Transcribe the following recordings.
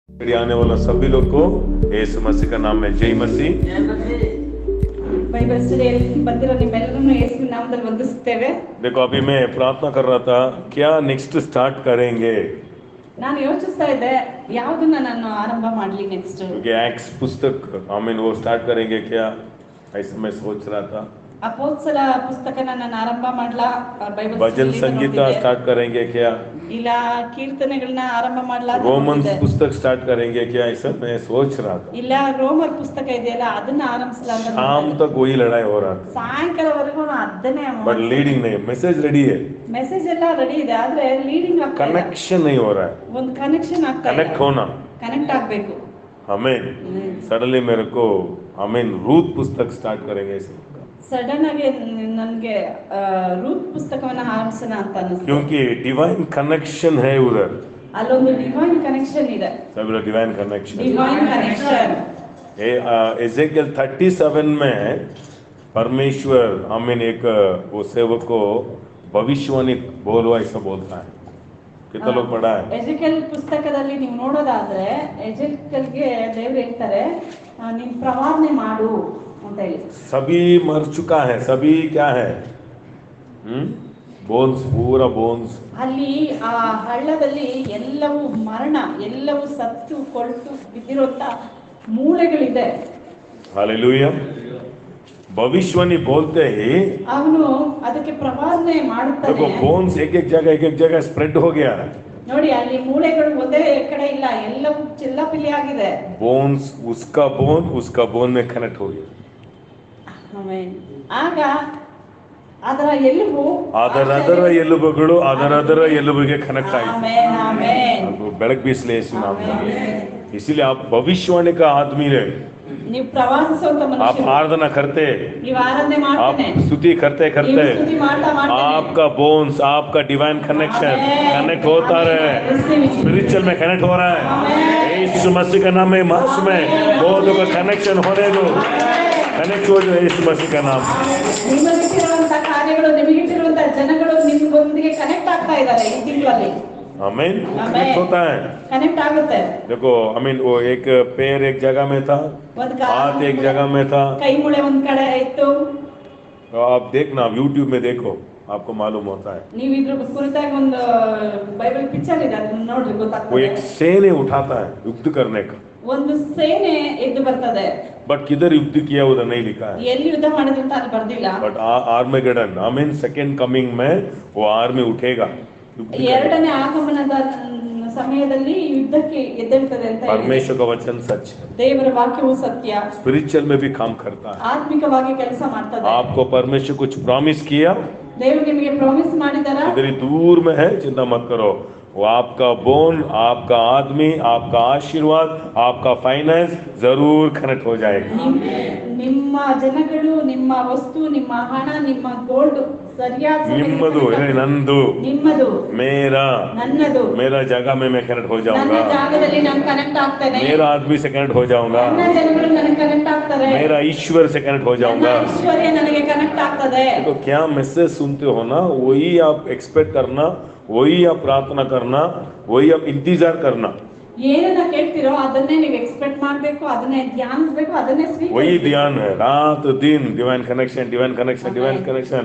आने वाला सभी लोग को यीशु मसीह का नाम में जय मसीह। ಬೈಬಲ್ ಸ್ಟಡಿಯಲ್ಲಿ ಬಂದಿರೋ ನಿಮ್ಮೆಲ್ಲರನ್ನು ಯೇಸುವಿನ ನಾಮದಲ್ಲಿ ವಂದಿಸುತ್ತೇವೆ. देखो अभी मैं प्रार्थना कर रहा था क्या नेक्स्ट स्टार्ट करेंगे, ನಾನು ಯೋಚಿಸ್ತಾ ಇದ್ದೆ ಯಾವುದನ್ನ ನಾನು ಆರಂಭ ಮಾಡಲಿ ನೆಕ್ಸ್ಟ್. क्योंकि एक्स पुस्तक वो स्टार्ट करेंगे क्या, ऐसा मैं सोच रहा था। ಅಪೊಸ್ತಲ ಪುಸ್ತಕನ ನಾನು ಆರಂಭ ಮಾಡ್ಲಾ, ಬೈಬಲ್ भजन संगीता स्टार्ट करेंगे क्या, ಇಲ್ಲ ಕೀರ್ತನೆಗಳನ್ನ ಆರಂಭ ಮಾಡ್ಲಾ, रोमन्स पुस्तक स्टार्ट करेंगे क्या, ऐसा मैं सोच रहा था। ಇಲ್ಲ ರೋಮರ್ ಪುಸ್ತಕ ಇದೆಯಲ್ಲ ಅದನ್ನ ಆರಂಭಿಸಲ ಅಂತ. शाम तक वही लड़ाई हो रहा था, ಸಾಯಂಕಾಲವರೆಗೂ ಅದನ್ನೇ. बट लीडिंग नहीं, मैसेज रेडी है, ಮೆಸೇಜ್ ಎಲ್ಲ ರೆಡಿ ಇದೆ, ಆದ್ರೆ ಲೀಡಿಂಗ್ ಆಗ್ತಾ ಇಲ್ಲ. कनेक्शन नहीं हो रहा है, ಒಂದು ಕನೆಕ್ಷನ್ ಆಗ್ತಾ ಇಲ್ಲ. कनेक्ट होना, ಕನೆಕ್ಟ್ ಆಗ್ಬೇಕು. हमें सडनली मेरे को रूथ पुस्तक स्टार्ट करेंगे ऐसे, ಸಡನ್ ಆಗಿ ನನಗೆ ರೂತ್ ಪುಸ್ತಕವನ್ನ ಆರಂಭಿಸೋಣ ಅಂತ ಅನಿಸ್ತು. क्योंकि डिवाइन कनेक्शन है उधर, ಅಲ್ಲೊಂದು ಡಿವೈನ್ ಕನೆಕ್ಷನ್ ಇದೆ. सब लोग divine connection. Divine connection Ezekiel 37 में परमेश्वर एक वो सेवक को भविष्यवाणी बोलो ऐसा बोलता है, कितना लोग पढ़ा है। ಎಜೆಕಿಯಲ್ ಪುಸ್ತಕದಲ್ಲಿ ನೀವು ನೋಡೋದಾದ್ರೆ ಎಜೆಕಿಯಲ್ಗೆ ದೇವರು ಹೇಳ್ತಾರೆ ನೀನು ಪ್ರವಾದನೆ ಮಾಡು ಅಂತ ಹೇಳಿ. सभी मर चुका है, सभी क्या है, बोन्स, पूरा बोन्स। ಅಲ್ಲಿ ಆ ಹಳ್ಳದಲ್ಲಿ ಎಲ್ಲವೂ ಮರಣ, ಎಲ್ಲವೂ ಸತ್ತು ಕೊಳ್ತು ಬಿದ್ದಿರುವಂತ ಮೂಳೆಗಳಿದೆ. हालेलुया। भविष्यवाणी बोलते ही ಅವನು ಅದಕ್ಕೆ ಪ್ರವಾದನೆ ಮಾಡುತ್ತಾನೆ. देखो बोन्स एक एक जगह स्प्रेड हो गया, ನೋಡಿ ಅಲ್ಲಿ ಮೂಳೆಗಳು ಒಂದೇ ಕಡೆ ಇಲ್ಲ, ಎಲ್ಲವೂ ಚಿಲ್ಲಾಪಿಲ್ಲಿ ಆಗಿದೆ. बोन्स उसका बोन में कनेक्ट हो गया, ಆಗ ಅದರ ಎಲುಬು ಅದರ ಎಲುಬುಗಳು ಅದರ ಎಲುಬಿಗೆ ಕನೆಕ್ಟ್ ಆಯಿತು. Amen amen. ಬೆಳಕು ಬೀಸಲಿ ಯೇಸು ನಾಮದಲ್ಲಿ। इसलिए आप भविष्यवाणी का आदमी है, ನೀವು ಪ್ರವಾದಿಸುವಂತ आप ಮನುಷ್ಯರು, आराधना करते, ನೀವು ಆರಾಧನೆ आप ಮಾಡ್ತಾನೆ, स्तुति करते ನೀವು ಸ್ತುತಿ ಮಾಡ್ತಾ ಮಾಡ್ತಾನೆ, आपका बोन्स, आपका डिवाइन कनेक्शन कनेक्ट होता रहे, स्पिरिचुअल में कनेक्ट हो रहा है। यीशु मसीह का नाम में मार्च में बहुत का कनेक्शन होने दो, कनेक्ट हो जाए यीशु मसीह का नाम। ನಿಮಗಿಟ್ಟಿರುವಂತ ಕಾರ್ಯಗಳು, ನಿಮಗಿಟ್ಟಿರುವಂತ ಜನಗಳು ನಿಮ್ಮೊಂದಿಗೆ ಕನೆಕ್ಟ್ ಆಗ್ತಾ ಇದ್ದಾರೆ ಈ ತಿಂಗಳಲ್ಲಿ. आमीन। कनेक्ट होता है, ಕನೆಕ್ಟ್ ಆಗುತ್ತೆ. देखो वो एक पैर एक जगह में था, ಒಂದು हाथ एक जगह में था, ಕೈ ಮೂಳೆ ಒಂದ್ ಕಡೆ ಇತ್ತು. तो आप देखना यूट्यूब में देखो, आपको मालूम होता है। ನೀವು ಇದ್ರ ಕುರಿತಾಗಿ ಒಂದು ಬೈಬಲ್ ಪಿಕ್ಚರ್ ಇದೆ, ಅದನ್ನ ನೋಡ್ರಿ वो ಗೊತ್ತಾಗ್ತದೆ. एक सेने उठाता है युद्ध करने का, ಒಂದು ಸೇನೆ ಎದ್ದು ಬರ್ತದೆ. बट किधर युद्ध किया उधर नहीं लिखा है। ಎಲ್ಲಿ ಯುದ್ಧ ಮಾಡಿದ್ರು ಅಂತ ಅಲ್ಲಿ ಬರ್ದಿಲ್ಲ. बट आर्मेगेडन सेकंड कमिंग में वो आर्मी उठेगा, ಎರಡನೇ ಆಗಮನದ ಸಮಯದಲ್ಲಿ ಯುದ್ಧಕ್ಕೆ ಎದ್ದೇಳ್ತದೆ ಅಂತ ಹೇಳಿ. परमेश्वर का वचन सच है, ದೇವರ ವಾಕ್ಯವು ಸತ್ಯ, स्पिरिचुअल में भी काम करता है। ಆತ್ಮಿಕವಾಗಿ ಕೆಲಸ ಮಾಡ್ತದೆ. आपको परमेश्वर कुछ प्रॉमिस किया, ದೇವರು ನಿಮಗೆ ಪ್ರಾಮಿಸ್ ಮಾಡಿದಾರ, इधर ही दूर में है, चिंता मत करो, वो आपका बोन, आपका आदमी, आपका आशीर्वाद, आपका फाइनेंस जरूर कनेक्ट हो जाएगा। ನಿಮ್ಮ ಜನಗಳು, ನಿಮ್ಮ ವಸ್ತು, ನಿಮ್ಮ ಹಣ, ನಿಮ್ಮ ಗೋಲ್ಡ್ ಸರಿಯಾದ निम्मदु नंदु, ನಿಮ್ಮದು, मेरा ನನ್ನದು, मेरा जगह में मैं कनेक्ट हो ನನ್ನ जाऊंगा, ಜಾಗದಲ್ಲಿ ನಾನು ಕನೆಕ್ಟ್ ಆಗ್ತೇನೆ, मेरा आदमी से कनेक्ट हो जाऊंगा, ನನ್ನ ಜನಗಳು ನನಗೆ ಕನೆಕ್ಟ್ ಆಗ್ತಾರೆ, मेरा ईश्वर से कनेक्ट हो ನನ್ನ जाऊंगा। ಐಶ್ವರ್ಯ ನನಗೆ ಕನೆಕ್ಟ್ ಆಗ್ತದೆ. तो क्या मैसेज सुनते हो ना, वही आप एक्सपेक्ट करना, वही आप प्रार्थना करना, वही आप इंतजार करना, ಏನನ್ನ ಕೇಳ್ತಿರೋ ಅದನ್ನೇ ನೀವು ಎಕ್ಸ್ಪೆಕ್ಟ್ ಮಾಡ್ಬೇಕು, ಅದನ್ನೇ ಧ್ಯಾನಿಸ್ಬೇಕು, ಅದನ್ನೇ वही ध्यान है। रात दिन divine connection, divine connection, divine connection,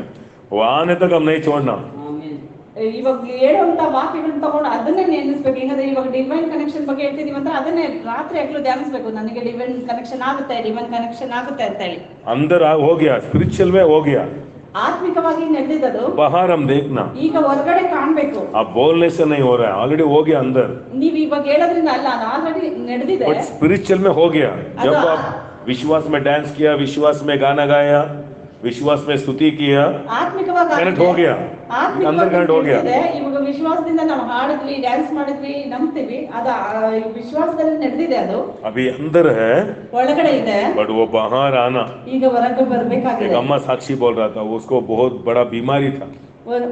वो आने तक हम नहीं छोड़ना। ಇವಾಗ ಹೇಳುವಂತ ವಾಕ್ಯಗಳನ್ನ ತಗೊಂಡು ಅದನ್ನೇ ನೆನೆಸ್ಬೇಕು. ಹಿಂಗಾದ್ರೆ ಇವಾಗ ಡಿವೈನ್ ಕನೆಕ್ಷನ್ ಬಗ್ಗೆ ಹೇಳ್ತಿದೀವಿ ಅಂದ್ರೆ ಅದನ್ನೇ ರಾತ್ರಿ ಆಗ್ಲೂ ಧ್ಯಾನಿಸ್ಬೇಕು, ನನಗೆ ಡಿವೈನ್ ಕನೆಕ್ಷನ್ ಆಗುತ್ತೆ, ಡಿವೈನ್ ಕನೆಕ್ಷನ್ ಆಗುತ್ತೆ ಅಂತ ಹೇಳಿ. अंदर हो गया, स्पिरिचुअल में हो गया, ಆತ್ಮಿಕವಾಗಿ ನಡೆದಿದ್ದು बाहर हम देखना, ಈಗ ಹೊರಗಡೆ ಕಾಣ್ಬೇಕು. आप बोलने से नहीं हो रहा है, ऑलरेडी हो गया अंदर, ನೀವ್ ಇವಾಗ ಹೇಳೋದ್ರಿಂದ ಅಲ್ಲ, ಅದು ಆಲ್ರೆಡಿ ನಡೆದಿದೆ. बट स्पिरिचुअल में हो गया। जब आप विश्वास में डांस किया, विश्वास में गाना गाया, विश्वास में स्तुति किया, ಆತ್ಮಿಕವಾಗಿ कनेक्ट हो गया, अंदर कनेक्ट हो गया। ಇವಾಗ ವಿಶ್ವಾಸದಿಂದ ನಾವು ಹಾಡಿದ್ವಿ, ಡ್ಯಾನ್ಸ್ ಮಾಡಿದ್ವಿ, ನಂಬ್ತೀವಿ, ಅದ ವಿಶ್ವಾಸದಲ್ಲಿ ನಡೆದಿದೆ, ಅದು अभी अंदर है, ಒಳಗಡೆ ಇದೆ, बट वो बाहर आना। ಈಗ ಹೊರಗೆ एक ಬರ್ಬೇಕಾಗಿದೆ. अम्मा साक्षी बोल रहा था, उसको बहुत बड़ा बीमारी था,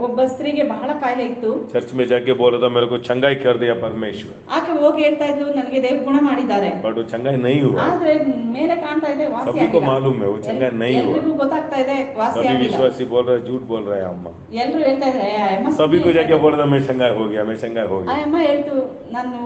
ಒಬ್ಬ ಸ್ತ್ರೀಗೆ ಬಹಳ ಕಾಯಿಲೆ ಇತ್ತು. चर्च में जाके बोल रहा था मेरे को चंगाई कर दिया परमेश्वर, ಆಕೆ ಹೋಗಿ ಹೇಳ್ತಾ ಇದ್ಲು ನನಗೆ ದೇವ್ರು ಗುಣ ಮಾಡಿದ್ದಾರೆ, बट वो चंगाई नहीं हुआ. ಆದ್ರೆ ಮೇಲೆ ಕಾಣ್ತಾ ಇದೆ ವಾಸಿ सभी को ಆಗಿಲ್ಲ. मालूम है वो चंगाई नहीं हुआ. ಎಲ್ರಿಗೂ ಗೊತ್ತಾಗ್ತಾ ಇದೆ ವಾಸಿ सभी ಆಗಿಲ್ಲ. विश्वासी बोल रहे झूठ बोल रहे हैं अम्मा. ಎಲ್ರು ಹೇಳ್ತಾ ಇದ್ದಾರೆ ಅಮ್ಮ सभी को जाके बोल रहा मैं चंगाई हो गया, मैं चंगाई हो ಆ गया. ಅಮ್ಮ ಹೇಳ್ತು ನಾನು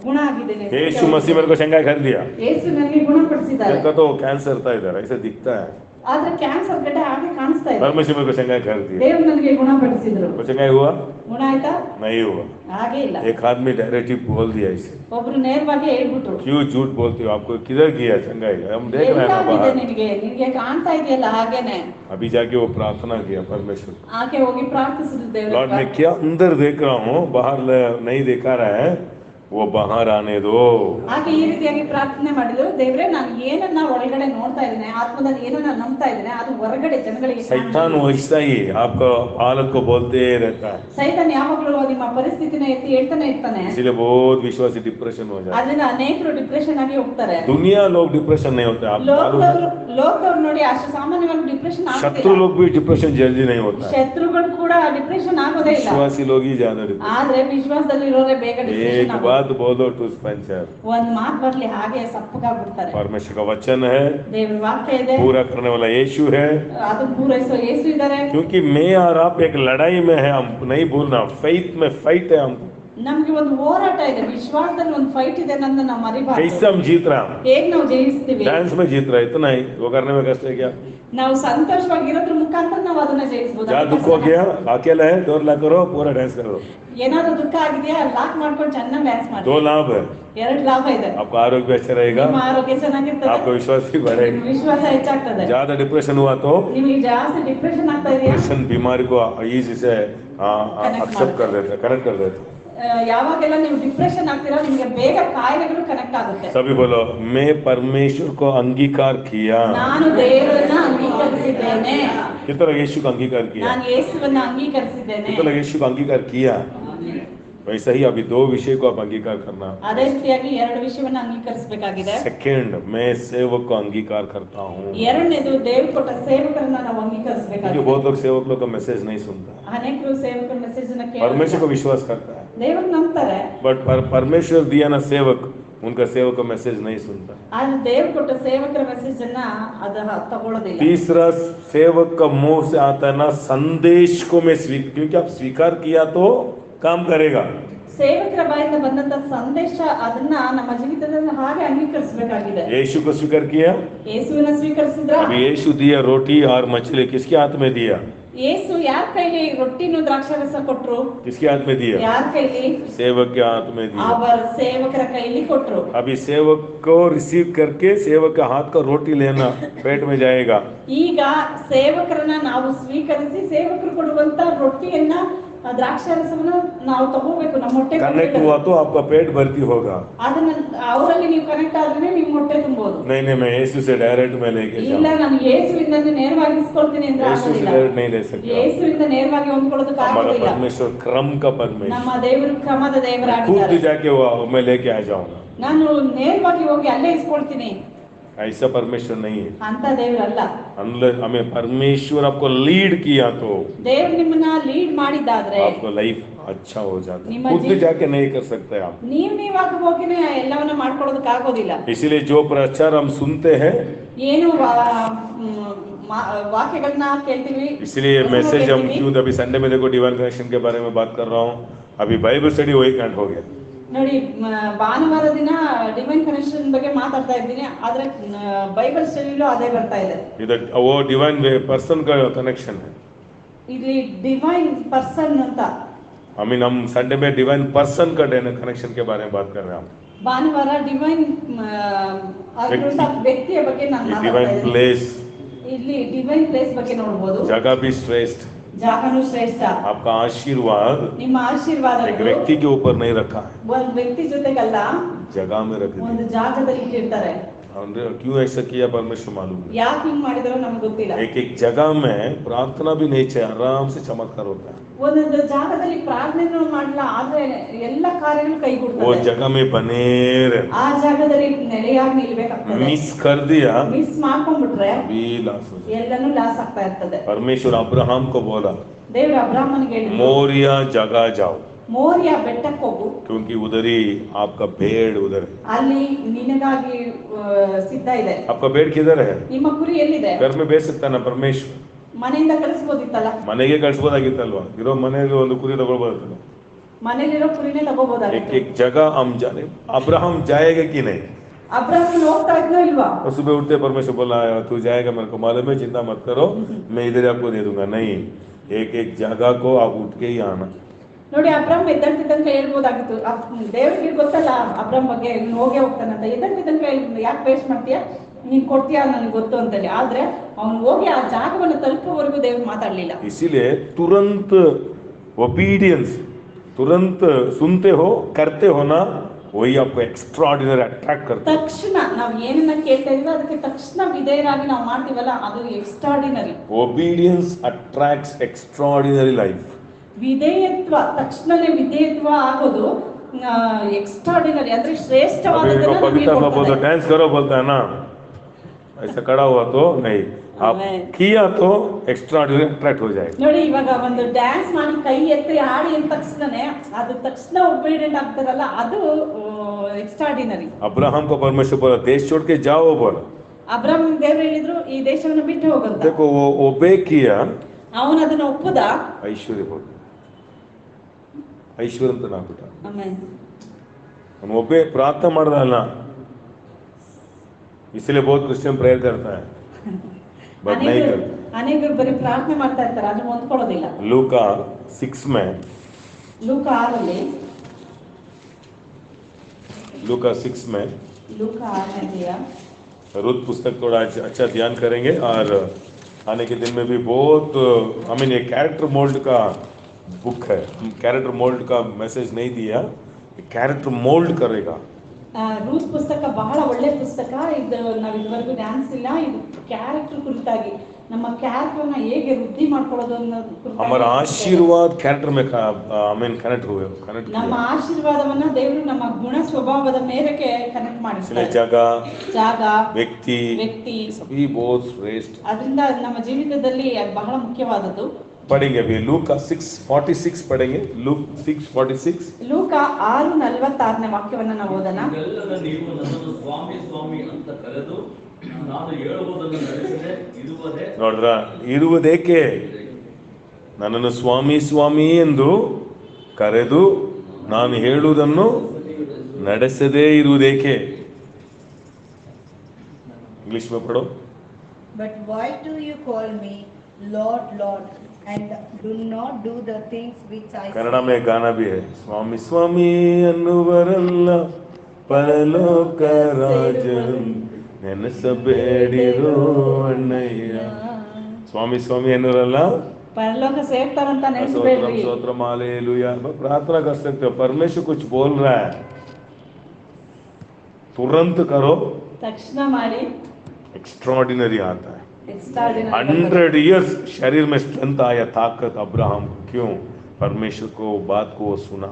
ಗುಣ ಆಗಿದ್ದೇನೆ, यीशु मसीह मेरे को चंगाई कर दिया. ಯೇಸು ನನಗೆ ಗುಣಪಡಿಸಿದ್ದಾರೆ. देखा तो कैंसर था इधर ऐसा दिखता है, ಆದ್ರೆ ಕ್ಯಾನ್ಸರ್ ಗಡ್ಡೆ ಹಾಗೆ ಕಾಣಿಸ್ತಾ ಇದೆ. परमेश्वर मेरे को चंगाई कर दिया. ದೇವ್ರು ನನಗೆ ಗುಣಪಡಿಸಿದ್ರು. वो चंगाई हुआ ಗುಣ ಆಯ್ತಾ? नहीं हुआ. ಹಾಗೆ ಇಲ್ಲ. एक आदमी डायरेक्टली बोल दिया इसे. ಒಬ್ರು ನೇರವಾಗಿ ಹೇಳ್ಬಿಟ್ರು क्यों झूठ बोलते हो, आपको किधर किया चंगाई, हम देख रहे हैं ना ಎಲ್ಲಾಗಿದೆ बाहर. ನಿನಗೆ ಕಾಣ್ತಾ ಇದೆಯಲ್ಲ ಹಾಗೇನೆ. अभी जाके वो प्रार्थना किया परमेश्वर, ಆಕೆ ಹೋಗಿ ಪ್ರಾರ್ಥಿಸಿದ್ರು ದೇವ್ರ लॉर्ड मैं क्या अंदर देख रहा हूँ बाहर नहीं दिखा रहा है, वो बाहर आने दो. ಆಕೆ ಈ ರೀತಿಯಾಗಿ ಪ್ರಾರ್ಥನೆ ಮಾಡಿದ್ರು, ದೇವ್ರೆ ನಾನು ಏನನ್ನ ಒಳಗಡೆ ನೋಡ್ತಾ ಇದ್ದೇನೆ, ಆತ್ಮದಲ್ಲಿ ಏನನ್ನ ನಂಬ್ತಾ ಇದ್ದೇನೆ ಅದು ಹೊರಗಡೆ ಜನಗಳಿಗೆ शैतान वैसा ही आपको हालत को बोलते रहता है, ಸೈತಾನ್ ಯಾವಾಗಲೂ ನಿಮ್ಮ ಪರಿಸ್ಥಿತಿನ ಎತ್ತಿ ಹೇಳ್ತಾನೆ ಇರ್ತಾನೆ. इसलिए बहुत विश्वासी डिप्रेशन हो जाता ಅದರಿಂದ ಅನೇಕರು ಡಿಪ್ರೆಷನ್ ಆಗಿ ಹೋಗ್ತಾರೆ. है. दुनिया लोग डिप्रेशन नहीं होते, आप मालूम है? ಲೋಕದವ್ರು ನೋಡಿ ಅಷ್ಟು ಸಾಮಾನ್ಯವಾಗಿ ಡಿಪ್ರೆಷನ್ शत्रु ಆಗೋದಿಲ್ಲ. लोग भी डिप्रेशन जल्दी नहीं होता है, ಶತ್ರುಗಳು ಕೂಡ ಡಿಪ್ರೆಷನ್ ಆಗೋದೇ ಇಲ್ಲ. विश्वासी लोग ही ज्यादा डिप्रेशन. ಆದ್ರೆ ವಿಶ್ವಾಸದಲ್ಲಿ ಇರೋರೇ ಬೇಗ ಡಿಪ್ರೆಷನ್ एक ಆಗೋದು. बात बोलो टू स्पेंसर, ಒಂದ್ ಮಾತು ಬರ್ಲಿ ಹಾಗೆ ಸಪ್ಪಗಾಗ್ಬಿಡ್ತಾರೆ. परमेश्वर का वचन है, ದೇವ್ರ ವಾಕ್ಯ ಇದೆ, पूरा करने वाला यीशु है. ಅದು ಪೂರೈಸೋ ಯೇಸು ಇದ್ದಾರೆ. क्योंकि मैं और आप एक लड़ाई में है, हम नहीं भूलना, फेथ में फाइट है हमको. ನಮ್ಗೆ ಒಂದು ಹೋರಾಟ ಇದೆ, ವಿಶ್ವಾಸದಲ್ಲಿ ಒಂದು ಫೈಟ್ ಇದೆ, ನನ್ನ ನಾವು कैसे ಮರಿಬಾರ್ದು. हम जीत रहे हैं, ಹೇಗ್ ನಾವು ಜಯಿಸ್ತೀವಿ? डांस में जीत रहे हैं, इतना ही वो करने में कष्ट है क्या? ನಾವು ಸಂತೋಷವಾಗಿರೋದ್ರ ಮುಖಾಂತರ ನಾವು ಅದನ್ನ ಜಯಿಸಬಹುದು. जहाँ दुख हो गया अकेला है डोर ला करो, पूरा डांस करो. ಏನಾದ್ರೂ ದುಃಖ ಆಗಿದೆಯಾ ಲಾಕ್ ಮಾಡ್ಕೊಂಡು ಚೆನ್ನಾಗಿ ಡ್ಯಾನ್ಸ್ ಮಾಡಿ. 2 लाभ है, ಎರಡು ಲಾಭ ಇದೆ. आपका आरोग्य भी अच्छा रहेगा, ನಿಮ್ಮ ಆರೋಗ್ಯ ಚೆನ್ನಾಗಿರ್ತದೆ, आपका विश्वास भी बढ़ेगा. ವಿಶ್ವಾಸ ಹೆಚ್ಚಾಗ್ತದೆ. ज्यादा डिप्रेशन हुआ तो ನಿಮಗೆ ಜಾಸ್ತಿ ಡಿಪ್ರೆಷನ್ ಆಗ್ತಾ ಇದೆಯಾ? डिप्रेशन बीमारी को इजी से एक्सेप्ट कर देते, कनेक्ट कर देते. ಯಾವಾಗೆಲ್ಲ ನೀವು ಡಿಪ್ರೆಷನ್ ಆಗ್ತೀರಾ ನಿಮಗೆ ಬೇಗ ಕಾಯಿಲೆಗಳು ಕನೆಕ್ಟ್ ಆಗುತ್ತೆ. सभी बोलो मैं परमेश्वर को अंगीकार किया. ನಾನು ದೇವರನ್ನ ಅಂಗೀಕರಿಸಿದ್ದೇನೆ. कितना यीशु को अंगीकार किया, ನಾನು ಯೇಸುವನ್ನ ಅಂಗೀಕರಿಸಿದ್ದೇನೆ. कितना यीशु को अंगीकार किया. वैसा ही अभी 2 विषय को आप अंगीकार करना. ಅದೇ ರೀತಿಯಾಗಿ ಎರಡು ವಿಷಯವನ್ನ ಅಂಗೀಕರಿಸಬೇಕಾಗಿದೆ. सेकंड मैं सेवक को अंगीकार करता हूँ. ಎರಡನೇದು ದೇವರು ಕೊಟ್ಟ ಸೇವಕರನ್ನ ನಾವು क्योंकि ಅಂಗೀಕರಿಸಬೇಕಾಗಿದೆ. बहुत लोग सेवक लोग का मैसेज नहीं सुनता, ಅನೇಕರು ಸೇವಕರ ಮೆಸೇಜ್ ಅನ್ನ परमेश्वर को ಕೇಳಿ विश्वास करता है, ದೇವರು ನಂಬ್ತಾರೆ, बट परमेश्वर दिया ना सेवक, उनका सेवक का मैसेज नहीं सुनता. ಆದ್ರೆ ದೇವರು ಕೊಟ್ಟ ಸೇವಕರ ಮೆಸೇಜ್ ಅನ್ನ ಅದು ತಗೊಳ್ಳೋದಿಲ್ಲ. तीसरा सेवक का मुंह से आता है ना संदेश को मैं क्योंकि आप स्वीकार किया तो काम करेगा. ಸೇವಕರ ಬಾಯಿಂದ ಬಂದಂತ ಸಂದೇಶ ಅದನ್ನ ನಮ್ಮ ಜೀವಿತದಲ್ಲಿ ಹಾಗೆ ಅಂಗೀಕರಿಸಬೇಕಾಗಿದೆ. यीशु को स्वीकार किया, ಯೇಸುವಿನ ಸ್ವೀಕರಿಸಿದ್ರ? अभी यीशु दिया रोटी और मछली, किसके हाथ में दिया? ಯೇಸು ಯಾರ ಕೈಲಿ ರೊಟ್ಟಿನೂ ದ್ರಾಕ್ಷಾರಸ ಕೊಟ್ರು? किसके हाथ में दिया? ಯಾರ ಕೈಲಿ? सेवक के हाथ में दिया. ಅವರ ಸೇವಕರ ಕೈಲಿ ಕೊಟ್ರು. अभी सेवक को रिसीव करके सेवक के हाथ का रोटी लेना पेट में जाएगा. ಈಗ ಸೇವಕರನ್ನ ನಾವು ಸ್ವೀಕರಿಸಿ ಸೇವಕರು ಕೊಡುವಂತ ರೊಟ್ಟಿಯನ್ನ ದ್ರಾಕ್ಷಾರಸವನ್ನ ನಾವು ತಗೋಬೇಕು, ನಮ್ಮ ಹೊಟ್ಟೆ कनेक्ट हुआ तो आपका पेट भर्ती होगा. ಅದನ್ನ ಅವರಲ್ಲಿ ನೀವು ಕನೆಕ್ಟ್ ಆದ್ರೆ ನಿಮ್ಮ ಹೊಟ್ಟೆ ತುಂಬೋದು. नहीं मैं यीशु से डायरेक्ट में लेके ಇಲ್ಲ ನಾನು ಯೇಸುವಿಂದ ನೇರವಾಗಿ ಇಸ್ಕೊಳ್ತೀನಿ ಅಂದ್ರೆ यीशु से ಆಗೋದಿಲ್ಲ. डायरेक्ट नहीं ले सकते. ಯೇಸುವಿಂದ ನೇರವಾಗಿ ಹೊಂದ್ಕೊಳ್ಳೋದಕ್ಕೆ हमारा ಆಗೋದಿಲ್ಲ. परमेश्वर क्रम का परमेश्वर, ನಮ್ಮ ದೇವರು ಕ್ರಮದ खुद ದೇವರಾಗಿದ್ದಾರೆ. जाके वो मैं लेके आ जाऊंगा, ನಾನು ನೇರವಾಗಿ ಹೋಗಿ ಅಲ್ಲೇ ಇಸ್ಕೊಳ್ತೀನಿ ऐसा परमेश्वर नहीं है. ಅಂತ ದೇವರಲ್ಲ. हमें परमेश्वर आपको लीड किया तो ದೇವ್ರು ನಿಮ್ಮನ್ನ ಲೀಡ್ ಮಾಡಿದ್ದಾದ್ರೆ आपको लाइफ अच्छा हो जाता है. निम्मा खुद जी- जाके नहीं कर सकते आप. ನೀವಾಗಿ ಹೋಗಿನೇ ಎಲ್ಲವನ್ನ ಮಾಡ್ಕೊಳ್ಳೋದಕ್ಕೆ ಆಗೋದಿಲ್ಲ. इसीलिए जो प्रचार हम सुनते हैं, ಏನು ವಾಕ್ಯಗಳನ್ನ ಕೇಳ್ತೀವಿ, इसलिए मैसेज हम क्यों अभी संडे में देखो डिवाइन कनेक्शन के बारे में बात कर रहा हूँ. अभी बाइबल स्टडी वही कांड हो गया. ನೋಡಿ ಭಾನುವಾರ ದಿನ ಡಿವೈನ್ ಕನೆಕ್ಷನ್ ಬಗ್ಗೆ ಮಾತಾಡ್ತಾ ಇದ್ದೀನಿ, ಆದ್ರೆ ಬೈಬಲ್ ಸ್ಟಡಿಲೂ ಅದೇ ಬರ್ತಾ ಇದೆ. इधर वो डिवाइन पर्सन का कनेक्शन है. ಇಲ್ಲಿ ಡಿವೈನ್ ಪರ್ಸನ್ ಅಂತ I mean हम संडे में डिवाइन पर्सन का कनेक्शन के बारे में बात कर रहे हैं. ಭಾನುವಾರ ಡಿವೈನ್ ವ್ಯಕ್ತಿಯ ಬಗ್ಗೆ ನಾನು ಮಾತಾಡ್ತಾ डिवाइन ಇದ್ದೀನಿ. प्लेस, ಇಲ್ಲಿ ಡಿವೈನ್ ಪ್ಲೇಸ್ ಬಗ್ಗೆ ನೋಡಬಹುದು. जगह भी श्रेष्ठ, ಜಾಗನು ಶ್ರೇಷ್ಠ. आपका आशीर्वाद ನಿಮ್ಮ ಆಶೀರ್ವಾದ एक व्यक्ति के ऊपर नहीं रखा है, ಒಂದು ವ್ಯಕ್ತಿ ಜೊತೆಗಲ್ಲ जगह में रख दिया. ಒಂದು ಜಾಗದಲ್ಲಿ ಇಟ್ಟಿರ್ತಾರೆ. क्यों ऐसा किया परमेश्वर मालूम है. ಯಾಕೆ ಹಿಂಗ್ ಮಾಡಿದಾರೋ ನಮ್ಗೆ ಗೊತ್ತಿಲ್ಲ. एक जगह में प्रार्थना भी नहीं चाहिए, आराम से चमत्कार होता है. ಒಂದೊಂದು ಜಾಗದಲ್ಲಿ ಪ್ರಾರ್ಥನೆ ಮಾಡಲ್ಲ, ಆದ್ರೆ ಎಲ್ಲ ಕಾರ್ಯಗಳು वो ಕೈಗೂಡ್ತವೆ. जगह में बने रहे. ಆ ಜಾಗದಲ್ಲಿ ನೆಲೆಯಾಗಿ ನಿಲ್ಬೇಕಾಗ್ತದೆ. मिस कर दिया ಮಿಸ್ ಮಾಡ್ಕೊಂಡ್ಬಿಟ್ರೆ भी लॉस हो जाए. ಎಲ್ಲನೂ ಲಾಸ್ ಆಗ್ತಾ ಇರ್ತದೆ. परमेश्वर अब्राहम को बोला ದೇವರು ಅಬ್ರಾಹ್ಮನಿಗೆ ಹೇಳಿದ್ರು, मोरिया जगह जाओ ಮೋರಿಯ ಬೆಟ್ಟಕ್ಕೆ ಹೋಗು, क्योंकि उधर ही आपका भेड़ उधर है। ಅಲ್ಲಿ ನಿನಗಾಗಿ ಸಿದ್ಧ ಇದೆ. आपका भेड़ किधर है? ನಿಮ್ಮ ಕುರಿ ಎಲ್ಲಿದೆ? घर में बेच सकता ना परमेश्वर? ಮನೆಯಿಂದ ಕಳಿಸ್ಬೋದಿತ್ತಲ್ಲ, ಮನೆಗೆ ಕಳಿಸ್ಬೋದಾಗಿತ್ತಲ್ವಾ? ಇರೋ ಮನೆಗೆ ಒಂದು ಕುರಿ ತಗೊಳ್ಬೋದಲ್ಲ? ಮನೇಲಿರೋ ಕುರಿನೇ एक ತಗೋಬಹುದಾಗಿತ್ತು. एक जगह हम जाने, अब्राहम जाएगा कि नहीं? ಅಬ್ರಾಹ್ಮನ್ ಹೋಗ್ತಾ ಇದ್ನೋ ಇಲ್ವಾ? और सुबह उठते परमेश्वर बोला तू जाएगा, मेरे को मालूम है, चिंता मत करो, मैं इधर आपको दे दूंगा। नहीं, एक एक जगह को आप उठ के ही आना। ನೋಡಿ, ಅಬ್ರಾಹ್ಮ ಎದ್ದಂತಿದ್ದಂಕ ಹೇಳ್ಬೋದಾಗಿತ್ತು, ದೇವ್ರಿಗೆ ಗೊತ್ತಲ್ಲ ಅಬ್ರಾಹ್ಮ ಬಗ್ಗೆ, ಇವ್ನು ಹೋಗೇ ಹೋಗ್ತಾನಂತ. ಎದ್ದಂತಿದ್ದಂಕ ಯಾಕೆ ವೇಸ್ಟ್ ಮಾಡ್ತೀಯಾ, ನೀನ್ ಕೊಡ್ತೀಯಾ ನನಗೆ ಗೊತ್ತು ಅಂತೇಳಿ. ಆದ್ರೆ ಅವ್ನು ಹೋಗಿ ಆ ಜಾಗವನ್ನು ತಲುಪುವವರೆಗೂ ದೇವ್ರು ಮಾತಾಡ್ಲಿಲ್ಲ. इसीलिए तुरंत ओबीडियंस, तुरंत सुनते हो करते हो ना, वही आपको एक्स्ट्राऑर्डिनरी अट्रैक्ट करता है। ತಕ್ಷಣ ನಾವು ಏನನ್ನ ಕೇಳ್ತಾ ಇದೀವೋ ಅದಕ್ಕೆ ತಕ್ಷಣ ವಿಧೇಯರಾಗಿ ನಾವು ಮಾಡ್ತೀವಲ್ಲ, ಅದು extraordinary. Obedience attracts extraordinary life. ವಿಧೇಯತ್ವ, ತಕ್ಷಣನೇ ವಿಧೇಯತ್ವ ಆಗೋದು ಎಕ್ಸ್ಟ್ರಾರ್ಡಿನರಿ, ಅಂದ್ರೆ अभी ಶ್ರೇಷ್ಠವಾದದ್ದನ್ನ को ನಮಗೆ पवित्र में बोलते ಕೊಡ್ತದೆ. डांस करो बोलता है ना, ऐसा खड़ा हुआ तो नहीं, आप Amen. किया तो एक्स्ट्राऑर्डिनरी अट्रैक्ट हो जाएगा। ನೋಡಿ, ಇವಾಗ ಒಂದು ಡ್ಯಾನ್ಸ್ ಮಾಡಿ ಕೈ ಎತ್ತಿ ಆಡಿ ಅಂದ ತಕ್ಷಣನೇ ಅದು ತಕ್ಷಣ ಒಬಿಡಿಯಂಟ್ ಆಗ್ತಾರಲ್ಲ, ಅದು ಎಕ್ಸ್ಟ್ರಾರ್ಡಿನರಿ. अब्राहम को परमेश्वर बोला देश छोड़ के जाओ बोला, ಅಬ್ರಾಹ್ಮ ದೇವರು ಹೇಳಿದ್ರು ಈ ದೇಶವನ್ನು ಬಿಟ್ಟು ಹೋಗಂತ. देखो वो ओबे किया, ಅವನು ಅದನ್ನ ಒಪ್ಪುದ. ಐಶ್ವರ್ಯ ಹೋದ, ಐಶ್ವರ್ಯಂತನಾಗ್ಬಿಟ್ಟ. ಆಮೆನ್. ಅವನು ಒಬ್ಬೇ ಪ್ರಾರ್ಥನೆ ಮಾಡ್ದಲ್ಲ, इसलिए बहुत क्रिश्चियन प्रेयर करता है बट नहीं करता। ಅನೇಕರು ಬರೀ ಪ್ರಾರ್ಥನೆ ಮಾಡ್ತಾ ಇರ್ತಾರೆ, ಅದನ್ನ ಹೊಂದ್ಕೊಳ್ಳೋದಿಲ್ಲ. लूका 6 में, ಲೂಕ 6 लूका 6 में ಲೂಕ 6 रुत पुस्तक थोड़ा अच्छा ध्यान करेंगे, और आने के दिन में भी बहुत आई मीन ये कैरेक्टर मोल्ड का बुक है। हम कैरेक्टर मोल्ड का मैसेज नहीं दिया, कैरेक्टर मोल्ड करेगा। ರೂತ್ ಪುಸ್ತಕ ಬಹಳ ಒಳ್ಳೆ ಪುಸ್ತಕ. ಇದು ನಾವು ಇದುವರೆಗೂ ಡ್ಯಾನ್ಸ್ ಇಲ್ಲ, ಇದು ಕ್ಯಾರೆಕ್ಟರ್ ಕುರಿತಾಗಿ ನಮ್ಮ ಕ್ಯಾರೆಕ್ಟರ್ನ ಹೇಗೆ ವೃದ್ಧಿ ಮಾಡ್ಕೊಳ್ಳೋದು ಅನ್ನೋದು ಕುರಿತಾಗಿ. हमारा आशीर्वाद कैरेक्टर में आई मीन कनेक्ट हुए, कनेक्ट ನಮ್ಮ ಆಶೀರ್ವಾದವನ್ನ ದೇವರು ನಮ್ಮ ಗುಣ ಸ್ವಭಾವದ ಮೇರೆಗೆ ಕನೆಕ್ಟ್ ಮಾಡಿಸ್ತಾರೆ. ಜಾಗ, व्यक्ति सभी बहुत श्रेष्ठ, ಅದರಿಂದ ನಮ್ಮ ಜೀವಿತದಲ್ಲಿ ಅದು ಬಹಳ ಮುಖ್ಯವಾದದ್ದು. पढ़ेंगे अभी लूका 6:46 पढ़ेंगे, लूक 6:46। ಲೂಕ 6:46 ವಾಕ್ಯವನ್ನ ನಾವು ಓದೋಣ. ಇವೆಲ್ಲದ ನೀವು ನನ್ನನ್ನು ಸ್ವಾಮಿ ಸ್ವಾಮಿ ಅಂತ ಕರೆದು ನಾನು ಹೇಳುವುದನ್ನು ನಡೆಸದೆ ಇರುವುದೇ. ನೋಡ್ರ, ಇರುವುದೇಕೆ? ನನ್ನನ್ನು ಸ್ವಾಮಿ ಸ್ವಾಮಿ ಎಂದು ಕರೆದು ನಾನು ಹೇಳುವುದನ್ನು ನಡೆಸದೇ ಇರುವುದೇಕೆ? इंग्लिश में पढ़ो। But why do you call me Lord, Lord, and do not do the things which I say? Kannada में गाना भी है, स्वामी स्वामी ಅನ್ನುವರಲ್ಲ ಪರಲೋಕ ರಾಜನ್ ನೆನೆಸಬೇಡಿರೋ ಅಣ್ಣಯ್ಯ. स्वामी स्वामी ಅನ್ನುವರಲ್ಲ ಪರಲೋಕ ಸೇರ್ತಾರಂತ स्तोत्रम ನೆನೆಸಬೇಡ್ರಿ. स्तोत्रम हालेलुया। प्रार्थना कर सकते हो, परमेश्वर कुछ बोल रहा है तुरंत करो, ತಕ್ಷಣ ಮಾಡಿ. एक्स्ट्राऑर्डिनरी आता है। ಎಕ್ಸ್ಟ್ರಾರ್ಡಿನರಿ 100 years शरीर में स्ट्रेंथ आया, ताकत अब्राहम को। क्यों? परमेश्वर को बात को सुना।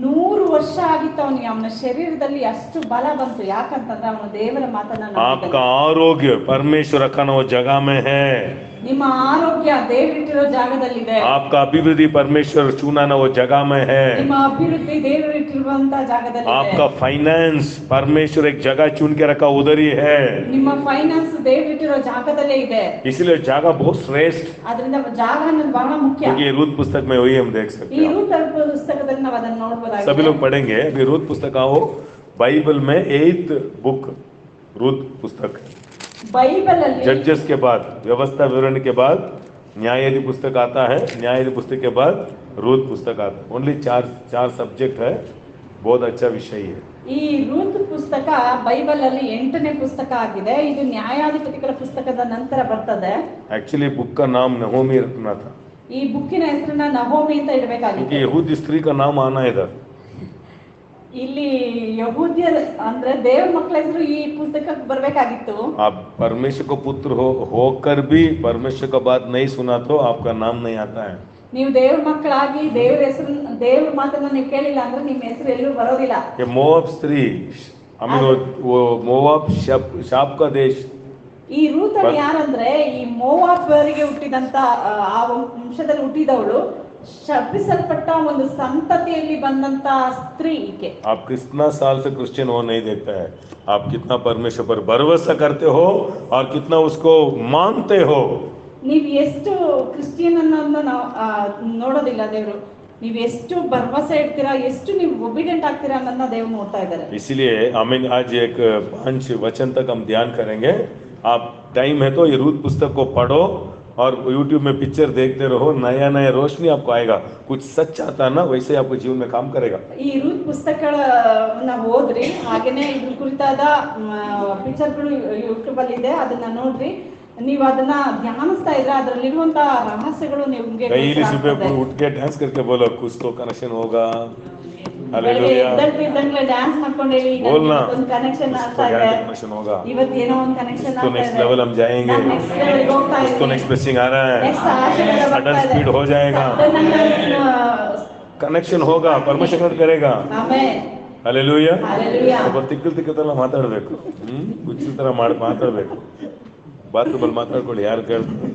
100 ವರ್ಷ ಆಗಿತ್ತು ಅವನಿಗೆ, ಅವನ ಶರೀರದಲ್ಲಿ ಅಷ್ಟು ಬಲ ಬಂತು. ಯಾಕಂತಂದ್ರೆ ಅವನು ದೇವರ ಮಾತನ್ನ आपका ನಂಬಿದನು. आरोग्य परमेश्वर रखा वो जगह में है, ನಿಮ್ಮ ಆರೋಗ್ಯ ದೇವರಿಟ್ಟಿರೋ ಜಾಗದಲ್ಲಿದೆ. आपका अभिवृद्धि परमेश्वर चुना वो जगह में है, ನಿಮ್ಮ ಅಭಿವೃದ್ಧಿ ದೇವರಿಟ್ಟಿರುವಂತ ಜಾಗದಲ್ಲಿದೆ. आपका फाइनेंस परमेश्वर एक जगह चुन के रखा उधर ही है, ನಿಮ್ಮ ಫೈನಾನ್ಸ್ ದೇವರಿಟ್ಟಿರೋ ಜಾಗದಲ್ಲೇ ಇದೆ. इसलिए जगह बहुत श्रेष्ठ। ಅದರಿಂದ ಜಾಗ ಅನ್ನೋದು ಬಹಳ ಮುಖ್ಯ. क्योंकि रूत पुस्तक में वही हम देख सकते ಈ हैं। ರೂತ್ ಪುಸ್ತಕದಲ್ಲಿ ನಾವು ಅದನ್ನ ನೋಡಬಹುದಾಗಿದೆ. सभी लोग पढ़ेंगे अभी रूत पुस्तक आओ, बाइबल में 8th बुक रूत पुस्तक, ಬೈಬಲ್ ಅಲ್ಲಿ जजेस के बाद व्यवस्था विवरण के बाद न्यायाधि पुस्तक आता है, न्यायाधि पुस्तक के बाद रूत पुस्तक आता है। ओनली चार सब्जेक्ट है, बहुत अच्छा विषय है। ಈ ರೂತ್ ಪುಸ್ತಕ ಬೈಬಲ್ ಅಲ್ಲಿ 8ನೇ ಪುಸ್ತಕ ಆಗಿದೆ. ಇದು ನ್ಯಾಯಾಧಿಪತಿಗಳ ಪುಸ್ತಕದ ನಂತರ ಬರ್ತದೆ. एक्चुअली बुक का नाम नहोमी रखना था, ಈ ಬುಕ್ಕಿನ ಹೆಸರನ್ನ ನಹೋಮಿ ಅಂತ क्योंकि ಇಡಬೇಕಾಗಿತ್ತು. यहूदी स्त्री का नाम आना इधर। ಇಲ್ಲಿ ಯಹೂದ್ಯ ಅಂದ್ರೆ ದೇವ್ರ ಮಕ್ಕಳ ಹೆಸರು ಈ ಪುಸ್ತಕಕ್ಕೆ ಬರ್ಬೇಕಾಗಿತ್ತು. आप परमेश्वर को पुत्र होकर भी परमेश्वर का बात नहीं सुना तो आपका नाम नहीं आता है। ನೀವು ದೇವ್ರ ಮಕ್ಕಳಾಗಿ ದೇವ್ರ ಹೆಸರು ದೇವ್ರ ಮಾತನ್ನ ನೀವು ಕೇಳಿಲ್ಲ ಅಂದ್ರೆ ನಿಮ್ಮ ಹೆಸರು ಎಲ್ಲೂ ಬರೋದಿಲ್ಲ. ये मोआब स्त्री, आई मीन वो मोआब शाप का देश, ಈ ರೂತಲ್ಲಿ ಯಾರಂದ್ರೆ ಈ ಮೋವಾಬರಿಗೆ ಹುಟ್ಟಿದಂತ ಆ ವಂಶದಲ್ಲಿ ಹುಟ್ಟಿದವಳು ಶಪಿಸಲ್ಪಟ್ಟ ಒಂದು ಸಂತತಿಯಲ್ಲಿ ಬಂದಂತ ಸ್ತ್ರೀ ಈಕೆ. आप कितना साल से क्रिश्चियन हो नहीं देखता है, आप कितना परमेश्वर पर भरोसा करते हो और कितना उसको मानते हो. ನೀವು ಎಷ್ಟು ಕ್ರಿಶ್ಚಿಯನ್ ಅನ್ನೋದನ್ನ ನಾವು ನೋಡೋದಿಲ್ಲ ದೇವರು. ನೀವು ಎಷ್ಟು ಭರವಸೆ ಇಡ್ತೀರಾ, ಎಷ್ಟು ನೀವು ಒಬಿಡಿಯಂಟ್ ಆಗ್ತೀರಾ ಅನ್ನೋದನ್ನ ದೇವ್ರು ನೋಡ್ತಾ ಇದ್ದಾರೆ. इसलिए हमें आज एक 5 वचन तक हम ध्यान करेंगे. आप टाइम है तो ये रूत पुस्तक को पढ़ो और YouTube में पिक्चर देखते रहो, नया नया रोशनी आपको आएगा. कुछ सच आता है ना, वैसे आपको जीवन में काम करेगा. ಈ ರೂತ್ ಪುಸ್ತಕಗಳನ್ನ ಓದ್ರಿ, ಹಾಗೇನೆ ಇದ್ರ ಕುರಿತಾದ ಪಿಕ್ಚರ್ಗಳು ಯೂಟ್ಯೂಬ್ ಅಲ್ಲಿ ಇದೆ, ಅದನ್ನ ನೋಡ್ರಿ. ನೀವು ಅದನ್ನ ಧ್ಯಾನಿಸ್ತಾ ಇದ್ರೆ ಅದರಲ್ಲಿರುವಂತ ರಹಸ್ಯಗಳು ನಿಮ್ಗೆ डेली सुबह उठ के डांस करके बोलो, कुछ तो कनेक्शन होगा. हालेलुया. ಡ್ಯಾನ್ಸ್ ಮಾಡ್ಕೊಂಡು ಹೇಳಿ, बोलना, ಒಂದು ಕನೆಕ್ಷನ್ कुछ ಆಗ್ತಾ तो ಇದೆ, कनेक्शन होगा. ಇವತ್ತು ಏನೋ ಒಂದು ಕನೆಕ್ಷನ್ तो ಆಗ್ತಾ नेक्स्ट ಇದೆ, लेवल हम जाएंगे. ನೆಕ್ಸ್ಟ್ ಲೆವೆಲ್ ಹೋಗ್ತಾ तो ಇದ್ದೀನಿ, नेक्स्ट ब्लेसिंग आ रहा है. ನೆಕ್ಸ್ಟ್ ಆಶೀರ್ವಾದ सडन ಬರ್ತಾ ಇದೆ, स्पीड हो जाएगा. ಕನೆಕ್ಷನ್ ಹೋगा, ಪರಮೇಶ್ವರ ಕರೆगा. ಆಮೆನ್. हालेलुया. ಹಾಲೆಲೂಯಾ. ಸ್ವಲ್ಪ ತಿಕ್ಕಲ್ ಮಾತಾಡಬೇಕು, ಹುಚ್ಚಿನ ತರ ಮಾತಾಡಬೇಕು. ಬಾತ್ರೂಮಲ್ಲಿ ಮಾತಾಡ್ಕೊಳ್ಳಿ, ಯಾರು ಕೇಳ್ತಾರೆ,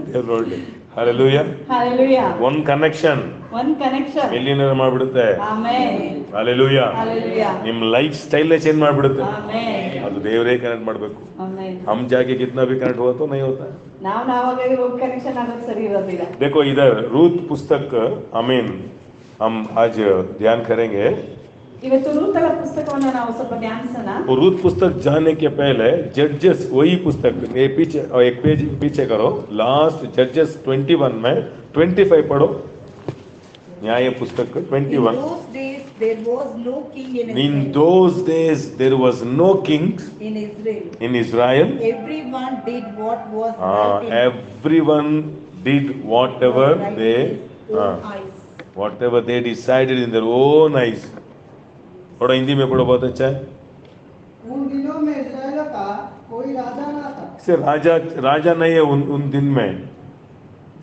ದೇವ್ರು ನೋಡ್ಲಿ. ಹಾಲೆಲೂಯಾ. ಹಾಲೆಲೂಯಾ. ಒನ್ ಕನೆಕ್ಷನ್ ಒಂದು ಕನೆಕ್ಷನ್ ಎಲ್ಲಿನಾರ ಮಾಡ್ಬಿಡುತ್ತೆ. ಆಮೆನ್. ಹಾಲೆಲೂಯಾ. ಹಾಲೆಲೂಯಾ. ನಿಮ್ ಲೈಫ್ ಸ್ಟೈಲ್ ಚೇಂज ಮಾಡ್ಬಿಡುತ್ತೆ. ಆಮೆನ್. ಅದು ದೇವರೇ ಕನೆಕ್ಟ್ ಮಾಡ್ಬೇಕು. ಆಮೆನ್. हम जाके कितना भी कनेक्ट हुआ तो नहीं होता है. ನಾವಾಗ ಹೋಗಿ ಕನೆಕ್ಷನ್ ಆಗೋದು ಸರಿ ಇರೋದಿಲ್ಲ. देखो इधर रूत पुस्तक आमीन हम आज ध्यान करेंगे. ಇವತ್ತು ರೂತಳ ಪುಸ್ತಕವನ್ನ ನಾವು ಸ್ವಲ್ಪ ಧ್ಯಾನಿಸೋಣ. वो रूत पुस्तक जानने के पहले जजेस वही पुस्तक ये पीछे एक पेज पीछे करो, लास्ट जजेस 21 में 25 पढ़ो. न्याय पुस्तक 21. In those days there was no king in In Israel. those days there was no king In Israel. in Israel. Everyone did what was right in Everyone did whatever right they in his own eyes. whatever they decided in their own eyes. पढ़ो, हिंदी में पढ़ो, बहुत अच्छा है. उन दिनों में इस्राएल का कोई राजा ना था, से राजा नहीं है उन दिन में.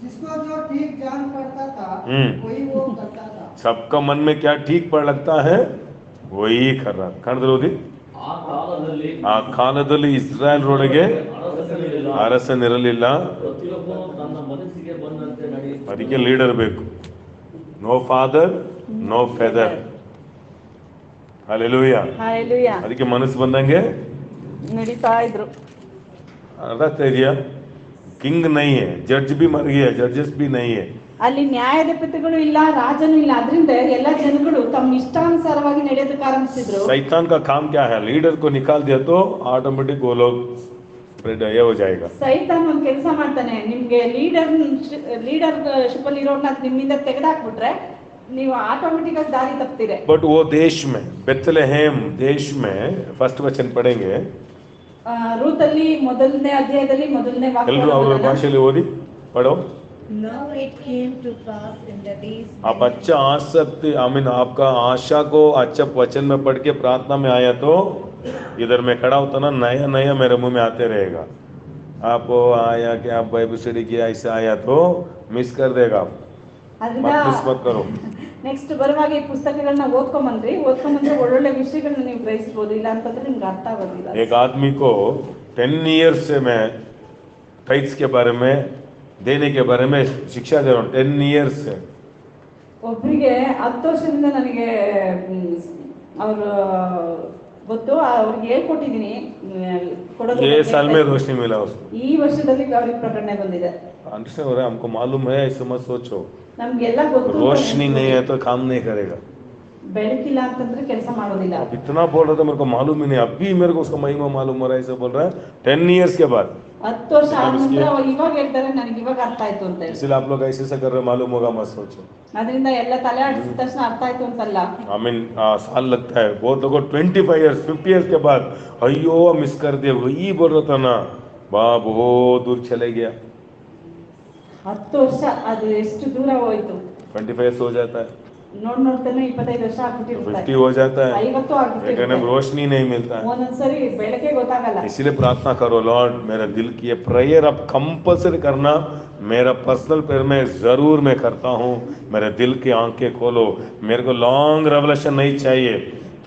जिसको जो ठीक जान पड़ता था वही वो करता था. सबका मन में क्या ठीक पर लगता है वही कर रहा. ಕಾಣದಿರೋದಿ ಆ ಕಾಲದಲ್ಲಿ ಆ ಕಾಲದಲ್ಲಿ ಇಸ್ರಾಯೇಲ್ ರೊಳಗೆ ಅರಸನಿರಲಿಲ್ಲ. ಅರಸನಿರಲಿಲ್ಲ. ಪ್ರತಿಯೊಬ್ಬನು ತನ್ನ ಮನಸ್ಸಿಗೆ ಬಂದಂತೆ ನಡೆಯುತ್ತಿದ್ದನು. ಅದಕ್ಕೆ ಲೀಡರ್ ಬೇಕು. No father no feather. Hallelujah. Hallelujah. ಅದಕ್ಕೆ ಮನಸ್ಸು ಬಂದಂಗೆ ನಡೀತಾ ಇದ್ರು. अर्थात एरिया किंग नहीं है, जज भी मर गया, जजेस भी नहीं है. ಅಲ್ಲಿ ನ್ಯಾಯಾಧಿಪತಿಗಳು ಇಲ್ಲ, ರಾಜನು ಇಲ್ಲ, ಅದರಿಂದ ಎಲ್ಲ ಜನಗಳು ತಮ್ಮ ಇಷ್ಟಾನುಸಾರವಾಗಿ ನಡೆಯೋದಕ್ಕೆ ಆರಂಭಿಸಿದ್ರು. शैतान का काम क्या है, लीडर को निकाल दिया तो ऑटोमेटिक वो लोग स्प्रेड ये हो जाएगा. ಸೈತಾನ್ ಒಂದು ಕೆಲಸ ಮಾಡ್ತಾನೆ, ನಿಮ್ಗೆ ಲೀಡರ್ಶಿಪ್ ಅಲ್ಲಿ ಇರೋರ್ನ ನಿಮ್ಮಿಂದ ತೆಗೆದಾಕ್ಬಿಟ್ರೆ ನೀವು ಆಟೋಮೆಟಿಕ್ ಆಗಿ ದಾರಿ ತಪ್ತೀರಿ. बट वो देश में बेथलेहेम देश में फर्स्ट वचन पढ़ेंगे. ರೂತಲ್ಲಿ ಮೊದಲನೇ ಅಧ್ಯಾಯದಲ್ಲಿ ಮೊದಲನೇ ಎಲ್ಲರೂ ಅವರ ಭಾಷೆಯಲ್ಲಿ ಓದಿ पढ़ो. Now it came to pass in the days आप अच्छा आसक्ति आमीन आपका आशा को अच्छा वचन में पढ़ के प्रार्थना में आया तो इधर में खड़ा होता ना, नया नया मेरे मुंह में आते रहेगा. आप आया कि आप बाइबल स्टडी किया ऐसा आया तो मिस कर देगा. ಅದರಿಂದ मिस मत करो. ನೆಕ್ಸ್ಟ್ ಬರುವಾಗ ಈ ಪುಸ್ತಕಗಳನ್ನ ಓದ್ಕೊಂಬಂದ್ರೆ ಒಳ್ಳೊಳ್ಳೆ ವಿಷಯಗಳನ್ನ ನೀವು ಗ್ರಹಿಸಬಹುದು. ಇಲ್ಲ ಅಂತಂದ್ರೆ ನಿಮ್ಗೆ ಅರ್ಥ ಆಗೋದಿಲ್ಲ. एक आदमी को 10 years से मैं टाइट्स के बारे में देने के बारे में शिक्षा दे रहा हूँ. 10 years से ಒಬ್ಬರಿಗೆ 10 ವರ್ಷದಿಂದ ನನಗೆ ಅವರು ಗೊತ್ತು, ಅವ್ರಿಗೆ ಹೇಳ್ಕೊಟ್ಟಿದ್ದೀನಿ ಕೊಡೋದು. ये साल में रोशनी मिला उसको. ಈ ವರ್ಷದಲ್ಲಿ ಅವ್ರಿಗೆ ಪ್ರಕಟಣೆ ಬಂದಿದೆ. अंडरस्टैंड हो रहा है, हमको मालूम है, ऐसे मत सोचो. ನಮ್ಗೆಲ್ಲ ಗೊತ್ತು. रोशनी नहीं है तो काम नहीं करेगा. ಬೆಳಕಿಲ್ಲ ಅಂತಂದ್ರೆ ಕೆಲಸ ಮಾಡೋದಿಲ್ಲ. अब इतना बोल रहा था मेरे को मालूम ही नहीं, अभी मेरे को उसका महिमा मालूम हो रहा है, ऐसे बोल रहा है 10 years के बाद. 10 ವರ್ಷ ಆದ ನಂತರ ಇವಾಗ ಹೇಳ್ತಾರೆ ನನಗೆ ಇವಾಗ ಅರ್ಥ ಆಯ್ತು ಅಂತ ಹೇಳಿ. इसलिए आप लोग ऐसे ऐसा कर रहे मालूम होगा मत सोचो. ಅದರಿಂದ ಎಲ್ಲ ತಲೆ ಆಡಿಸಿದ ತಕ್ಷಣ ಅರ್ಥ ಆಯ್ತು ಅಂತಲ್ಲ. आई मीन साल लगता है, बहुत लोगों 25 years 50 years के बाद अयो मिस कर दिया, वही बोल रहा था ना, बाप बहुत दूर चले गया. 10 ವರ್ಷ ಅದು ಎಷ್ಟು ದೂರ ಹೋಯ್ತು. 25 years हो जाता है, ನೋಡ್ತಾನೆ 25 ವರ್ಷ ಆಗ್ಬಿಟ್ಟಿರುತ್ತೆ, 50 हो जाता है, 50 लेकिन ಆಗ್ಬಿಟ್ಟಿರುತ್ತೆ. रोशनी नहीं मिलता है. ಒಂದೊಂದ್ಸರಿ ಬೆಳಕೆ ಗೊತ್ತಾಗಲ್ಲ. इसलिए प्रार्थना करो, लॉर्ड मेरा दिल की ये प्रेयर अब कंपल्सरी करना. मेरा पर्सनल प्रेयर में जरूर मैं करता हूँ, मेरे दिल की आंखें खोलो. मेरे को लॉन्ग रेवलेशन नहीं चाहिए,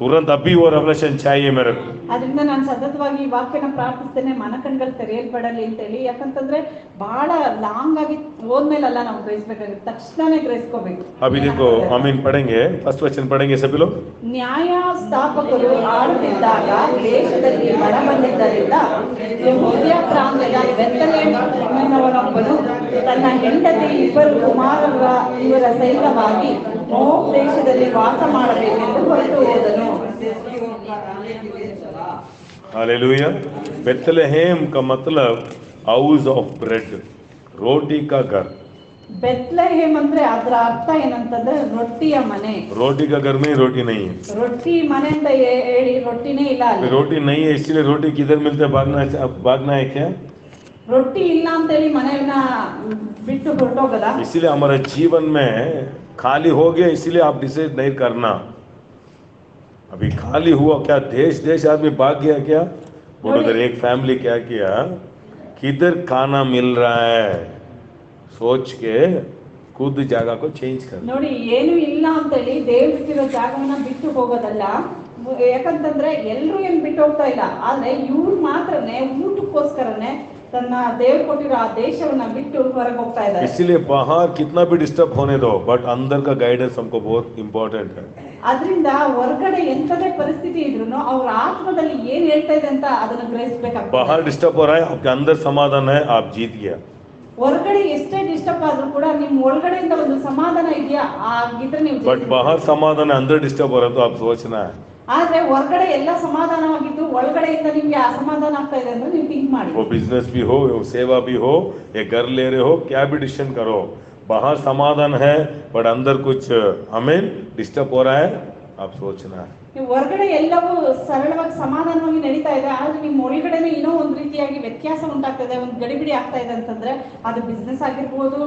तुरंत अभी वो रेवलेशन चाहिए मेरे को. ಅದರಿಂದ ನಾನು ಸತತವಾಗಿ ಈ ವಾಕ್ಯನ ಪ್ರಾರ್ಥಿಸ್ತೇನೆ, ಮನ ಕಣ್ಗಳು ತೆರೆಯಲ್ಪಡಲಿ ಅಂತ ಹೇಳಿ. ಯಾಕಂತಂದ್ರೆ ಬಹಳ ಲಾಂಗ್ ಆಗಿ ಹೋದ್ಮೇಲಲ್ಲ ನಾವು ಗ್ರಹಿಸ್ಬೇಕಾಗುತ್ತೆ, ತಕ್ಷಣನೇ ಗ್ರಹಿಸ್ಕೋಬೇಕು. अभी देखो आमीन पढ़ेंगे, फर्स्ट वचन पढ़ेंगे सभी लोग. ನ್ಯಾಯ ಸ್ಥಾಪಕರು ಆಳುತ್ತಿದ್ದಾಗ ದೇಶದಲ್ಲಿ ಬರ ಬಂದಿದ್ದರಿಂದ ಯೆಹೂದ್ಯ ಪ್ರಾಂತ್ಯದ ಬೆತ್ಲೆಹೇಮಿನವನೊಬ್ಬನು ತನ್ನ ಹೆಂಡತಿ ಇಬ್ಬರು ಕುಮಾರರ ಇವರ ಸಹಿತವಾಗಿ ಮೋab ದೇಶದಲ್ಲಿ ವಾಸ ಮಾಡಬೇಕೆಂದು ಹೊರಟು ಹೋದನು. हालेलुया. बेथलेहेम का मतलब हाउस ऑफ ब्रेड, रोटी का घर. ಬೆತ್ಲೆಹೇಮ್ ಅಂದ್ರೆ ಅದರ ಅರ್ಥ ಏನಂತಂದ್ರೆ ರೊಟ್ಟಿಯ ಮನೆ. रोटी का घर में रोटी नहीं है. ರೊಟ್ಟಿ ಮನೆ ಅಂತ ಹೇಳಿ ರೊಟ್ಟಿನೇ ಇಲ್ಲ ಅಲ್ಲಿ. रोटी नहीं है इसलिए रोटी किधर मिलता है, भागना है क्या? ರೊಟ್ಟಿ ಇಲ್ಲ ಅಂತ ಹೇಳಿ ಮನೆಯನ್ನ ಬಿಟ್ಟು ಹೊರಟೋಗದ. इसलिए हमारे जीवन में खाली हो गया, इसलिए आप डिसाइड नहीं करना. अभी खाली हुआ क्या, देश आदमी भाग गया क्या? बोलो उधर एक फैमिली क्या किया, किधर खाना मिल रहा है सोच के खुद जगह को चेंज कर. ನೋಡಿ, ಏನು ಇಲ್ಲ ಅಂತ ಹೇಳಿ ದೇವ್ರು ಇಟ್ಟಿರೋ ಜಾಗವನ್ನ ಬಿಟ್ಟು ಹೋಗೋದಲ್ಲ. ಯಾಕಂತಂದ್ರೆ ಎಲ್ಲರೂ ಏನ್ ಬಿಟ್ಟು ಹೋಗ್ತಾ ಇಲ್ಲ, ಆದ್ರೆ ಇವ್ರು ಮಾತ್ರನೇ ಊಟಕ್ಕೋಸ್ಕರನೇ ತನ್ನ ದೇವ್ರು ಕೊಟ್ಟಿರೋ ಆ ದೇಶವನ್ನ ಬಿಟ್ಟು ಹೊರಗೆ ಹೋಗ್ತಾ ಇದ್ದಾರೆ. इसलिए बाहर कितना भी डिस्टर्ब होने दो, बट अंदर का गाइडेंस हमको बहुत इंपॉर्टेंट है. ಅದರಿಂದ ಹೊರಗಡೆ ಎಂತದೇ ಪರಿಸ್ಥಿತಿ ಇದ್ರೂ ಅವ್ರ ಆತ್ಮದಲ್ಲಿ ಏನ್ ಹೇಳ್ತಾ ಇದೆ ಅಂತ ಅದನ್ನ ಗ್ರಹಿಸಬೇಕಾಗ್ತದೆ. बाहर डिस्टर्ब हो रहा है, आपके अंदर समाधान है, आप जीत गया. ಹೊರಗಡೆ ಎಷ್ಟೇ ಡಿಸ್ಟರ್ಬ್ ಆದ್ರೂ ಕೂಡ ನಿಮ್ ಒಳಗಡೆಯಿಂದ ಒಂದು ಸಮಾಧಾನ ಇದೆಯಾ, ಆಗಿದ್ರೆ ನೀವು. बट बाहर समाधान है, अंदर डिस्टर्ब हो रहा है, तो आप सोचना है. ಆದ್ರೆ ಹೊರಗಡೆ ಎಲ್ಲ ಸಮಾಧಾನವಾಗಿದ್ದು ಒಳಗಡೆಯಿಂದ ನಿಮ್ಗೆ ಅಸಮಾಧಾನ ಆಗ್ತಾ ಇದೆ ಅಂದ್ರೆ ನೀವು ಥಿಂಕ್ ಮಾಡಿ. वो बिजनेस भी हो, वो सेवा भी हो, ये घर ले रहे हो, क्या भी डिसीजन करो, बाहर समाधान है बट अंदर कुछ हमें डिस्टर्ब हो रहा है, आप सोचना है. ನೀವು ಹೊರಗಡೆ ಎಲ್ಲವೂ ಸರಳವಾಗಿ ಸಮಾಧಾನವಾಗಿ ನಡೀತಾ ಇದೆ, ಆದ್ರೆ ನಿಮ್ ಒಳಗಡೆನೆ ಏನೋ ಒಂದು ರೀತಿಯಾಗಿ ವ್ಯತ್ಯಾಸ ಉಂಟಾಗ್ತದೆ, ಒಂದು ಗಡಿಬಿಡಿ ಆಗ್ತಾ ಇದೆ ಅಂತಂದ್ರೆ ಅದು ಬಿಸ್ನೆಸ್ ಆಗಿರ್ಬೋದು,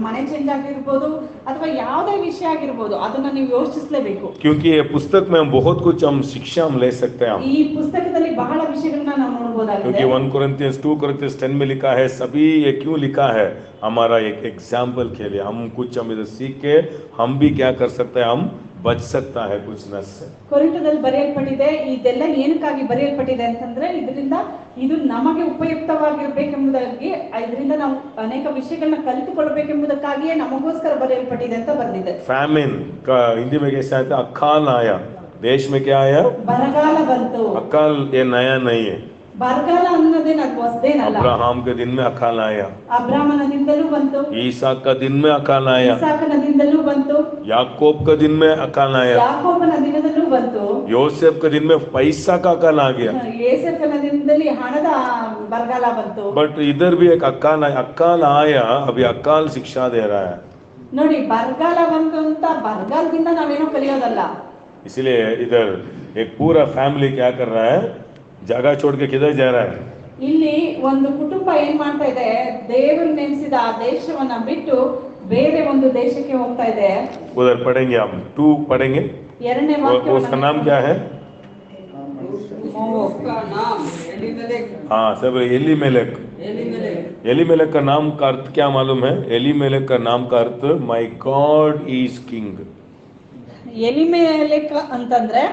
ಮನೆ ಚೇಂಜ್ ಆಗಿರ್ಬೋದು, ಅಥವಾ ಯಾವುದೇ ವಿಷಯ ಆಗಿರ್ಬೋದು, ಅದನ್ನ ನೀವು ಯೋಚಿಸಲೇಬೇಕು. क्योंकि ये पुस्तक में हम बहुत कुछ हम शिक्षा हम ले सकते हैं. ಈ ಪುಸ್ತಕದಲ್ಲಿ ಬಹಳ ವಿಷಯಗಳನ್ನ ನಾವು ನೋಡಬಹುದಾಗಿದೆ. क्योंकि 1 Corinthians 2 Corinthians 10 में लिखा है, सभी ये क्यों लिखा है, हमारा एक एग्जाम्पल के लिए, हम कुछ हम इधर सीख के हम भी क्या कर सकते हैं, हम बच सकता है कुछ नस से. ಕೊರಿಂಥದಲ್ಲಿ ಬರೆಯಲ್ಪಟ್ಟಿದೆ, ಇದೆಲ್ಲ ಏನಕ್ಕಾಗಿ ಬರೆಯಲ್ಪಟ್ಟಿದೆ ಅಂತಂದ್ರೆ ಇದರಿಂದ ಇದು ನಮಗೆ ಉಪಯುಕ್ತವಾಗಿರ್ಬೇಕೆಂಬುದಾಗಿ, ಇದರಿಂದ ನಾವು ಅನೇಕ ವಿಷಯಗಳನ್ನ ಕಲಿತುಕೊಳ್ಳಬೇಕೆಂಬುದಕ್ಕಾಗಿಯೇ ನಮಗೋಸ್ಕರ ಬರೆಯಲ್ಪಟ್ಟಿದೆ ಅಂತ ಬಂದಿದೆ. फैमिन का हिंदी में कैसा आता है, अकाल आया, देश में क्या आया, ಬರಗಾಲ ಬಂತು. अकाल ये नया नहीं है. ಬರಗಾಲ ಅನ್ನೋದೇನು ಅದು ಹೊಸದೇನಲ್ಲ. अब्राहम के दिन में अकाल आया, ಅಬ್ರಾಮನ ದಿನದಲ್ಲೂ ಬಂತು, ईसाक का दिन में अकाल आया, ಇಸಾಕನ ದಿನದಲ್ಲೂ ಬಂತು, याकूब का दिन में अकाल आया, ಯಾಕೋಬನ ದಿನದಲ್ಲೂ ಬಂತು, योसेफ के दिन में पैसा का अकाल आ गया. ಯೋಸೇಫನ ದಿನದಲ್ಲಿ ಹಣದ ಬರಗಾಲ ಬಂತು. बट इधर भी एक अकाल आया, अभी अकाल शिक्षा दे रहा है. ನೋಡಿ, ಬರಗಾಲ ಬಂತು ಅಂತ ಬರಗಾಲದಿಂದ ನಾವೇನೋ ಕಲಿಯೋದಲ್ಲ. इसलिए इधर एक पूरा फैमिली क्या कर रहा है, जगह छोड़ के किधर जा रहा है, ಇಲ್ಲಿ ಒಂದು ಕುಟುಂಬ ಏನ್ ಮಾಡ್ತಾ ಇದೆ, ದೇವರು ನೇಮಿಸಿದ ಆ ದೇಶವನ್ನ ಬಿಟ್ಟು ಬೇರೆ ಒಂದು ದೇಶಕ್ಕೆ ಹೋಗ್ತಾ ಇದೆ. उधर पढ़ेंगे हम 2 पढ़ेंगे. ಎರಡನೇ उसका नाम क्या है, उसका नाम एलीमेलेक. हाँ सब एलीमेलेक. एलीमेलेक का नाम का अर्थ क्या मालूम है, एलीमेलेक का नाम का अर्थ माय गॉड इज किंग. ಎಲಿಮೆಲೆಕ್ ಅಂತಂದ್ರೆ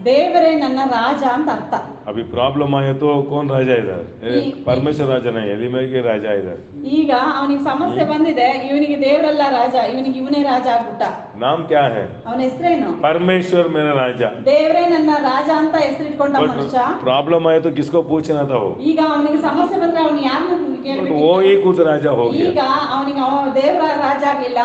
ದೇವರೇ ನನ್ನ ರಾಜ ಅಂತ ಅರ್ಥ. अभी प्रॉब्लम आया तो कौन राजा इधर, ಈ- परमेश्वर राजा नहीं, एलीमेलेक के राजा इधर. ಈಗ ಅವನಿಗೆ ಸಮಸ್ಯೆ ಬಂದಿದೆ, ಇವನಿಗೆ ದೇವರಲ್ಲ ರಾಜ, ಇವನೇ ರಾಜ ಆಗ್ಬಿಟ್ಟ. नाम क्या है, ಅವನ ಹೆಸರೇನು, परमेश्वर मेरा राजा. ದೇವರೇ ನನ್ನ ರಾಜ ಅಂತ ಹೆಸರಿಟ್ಕೊಂಡ ಮನುಷ್ಯ. बट प्रॉब्लम आया तो किसको पूछना था, वो ಈಗ ಅವನಿಗೆ ಸಮಸ್ಯೆ ಬಂದ್ರೆ ಅವನು ಯಾರನ್ನ ಕೇಳ್ಬೇಕು? वो ही खुद राजा हो ಈಗ गया. ಅವನಿಗೆ ದೇವರ ರಾಜ ಆಗ್ಲಿಲ್ಲ,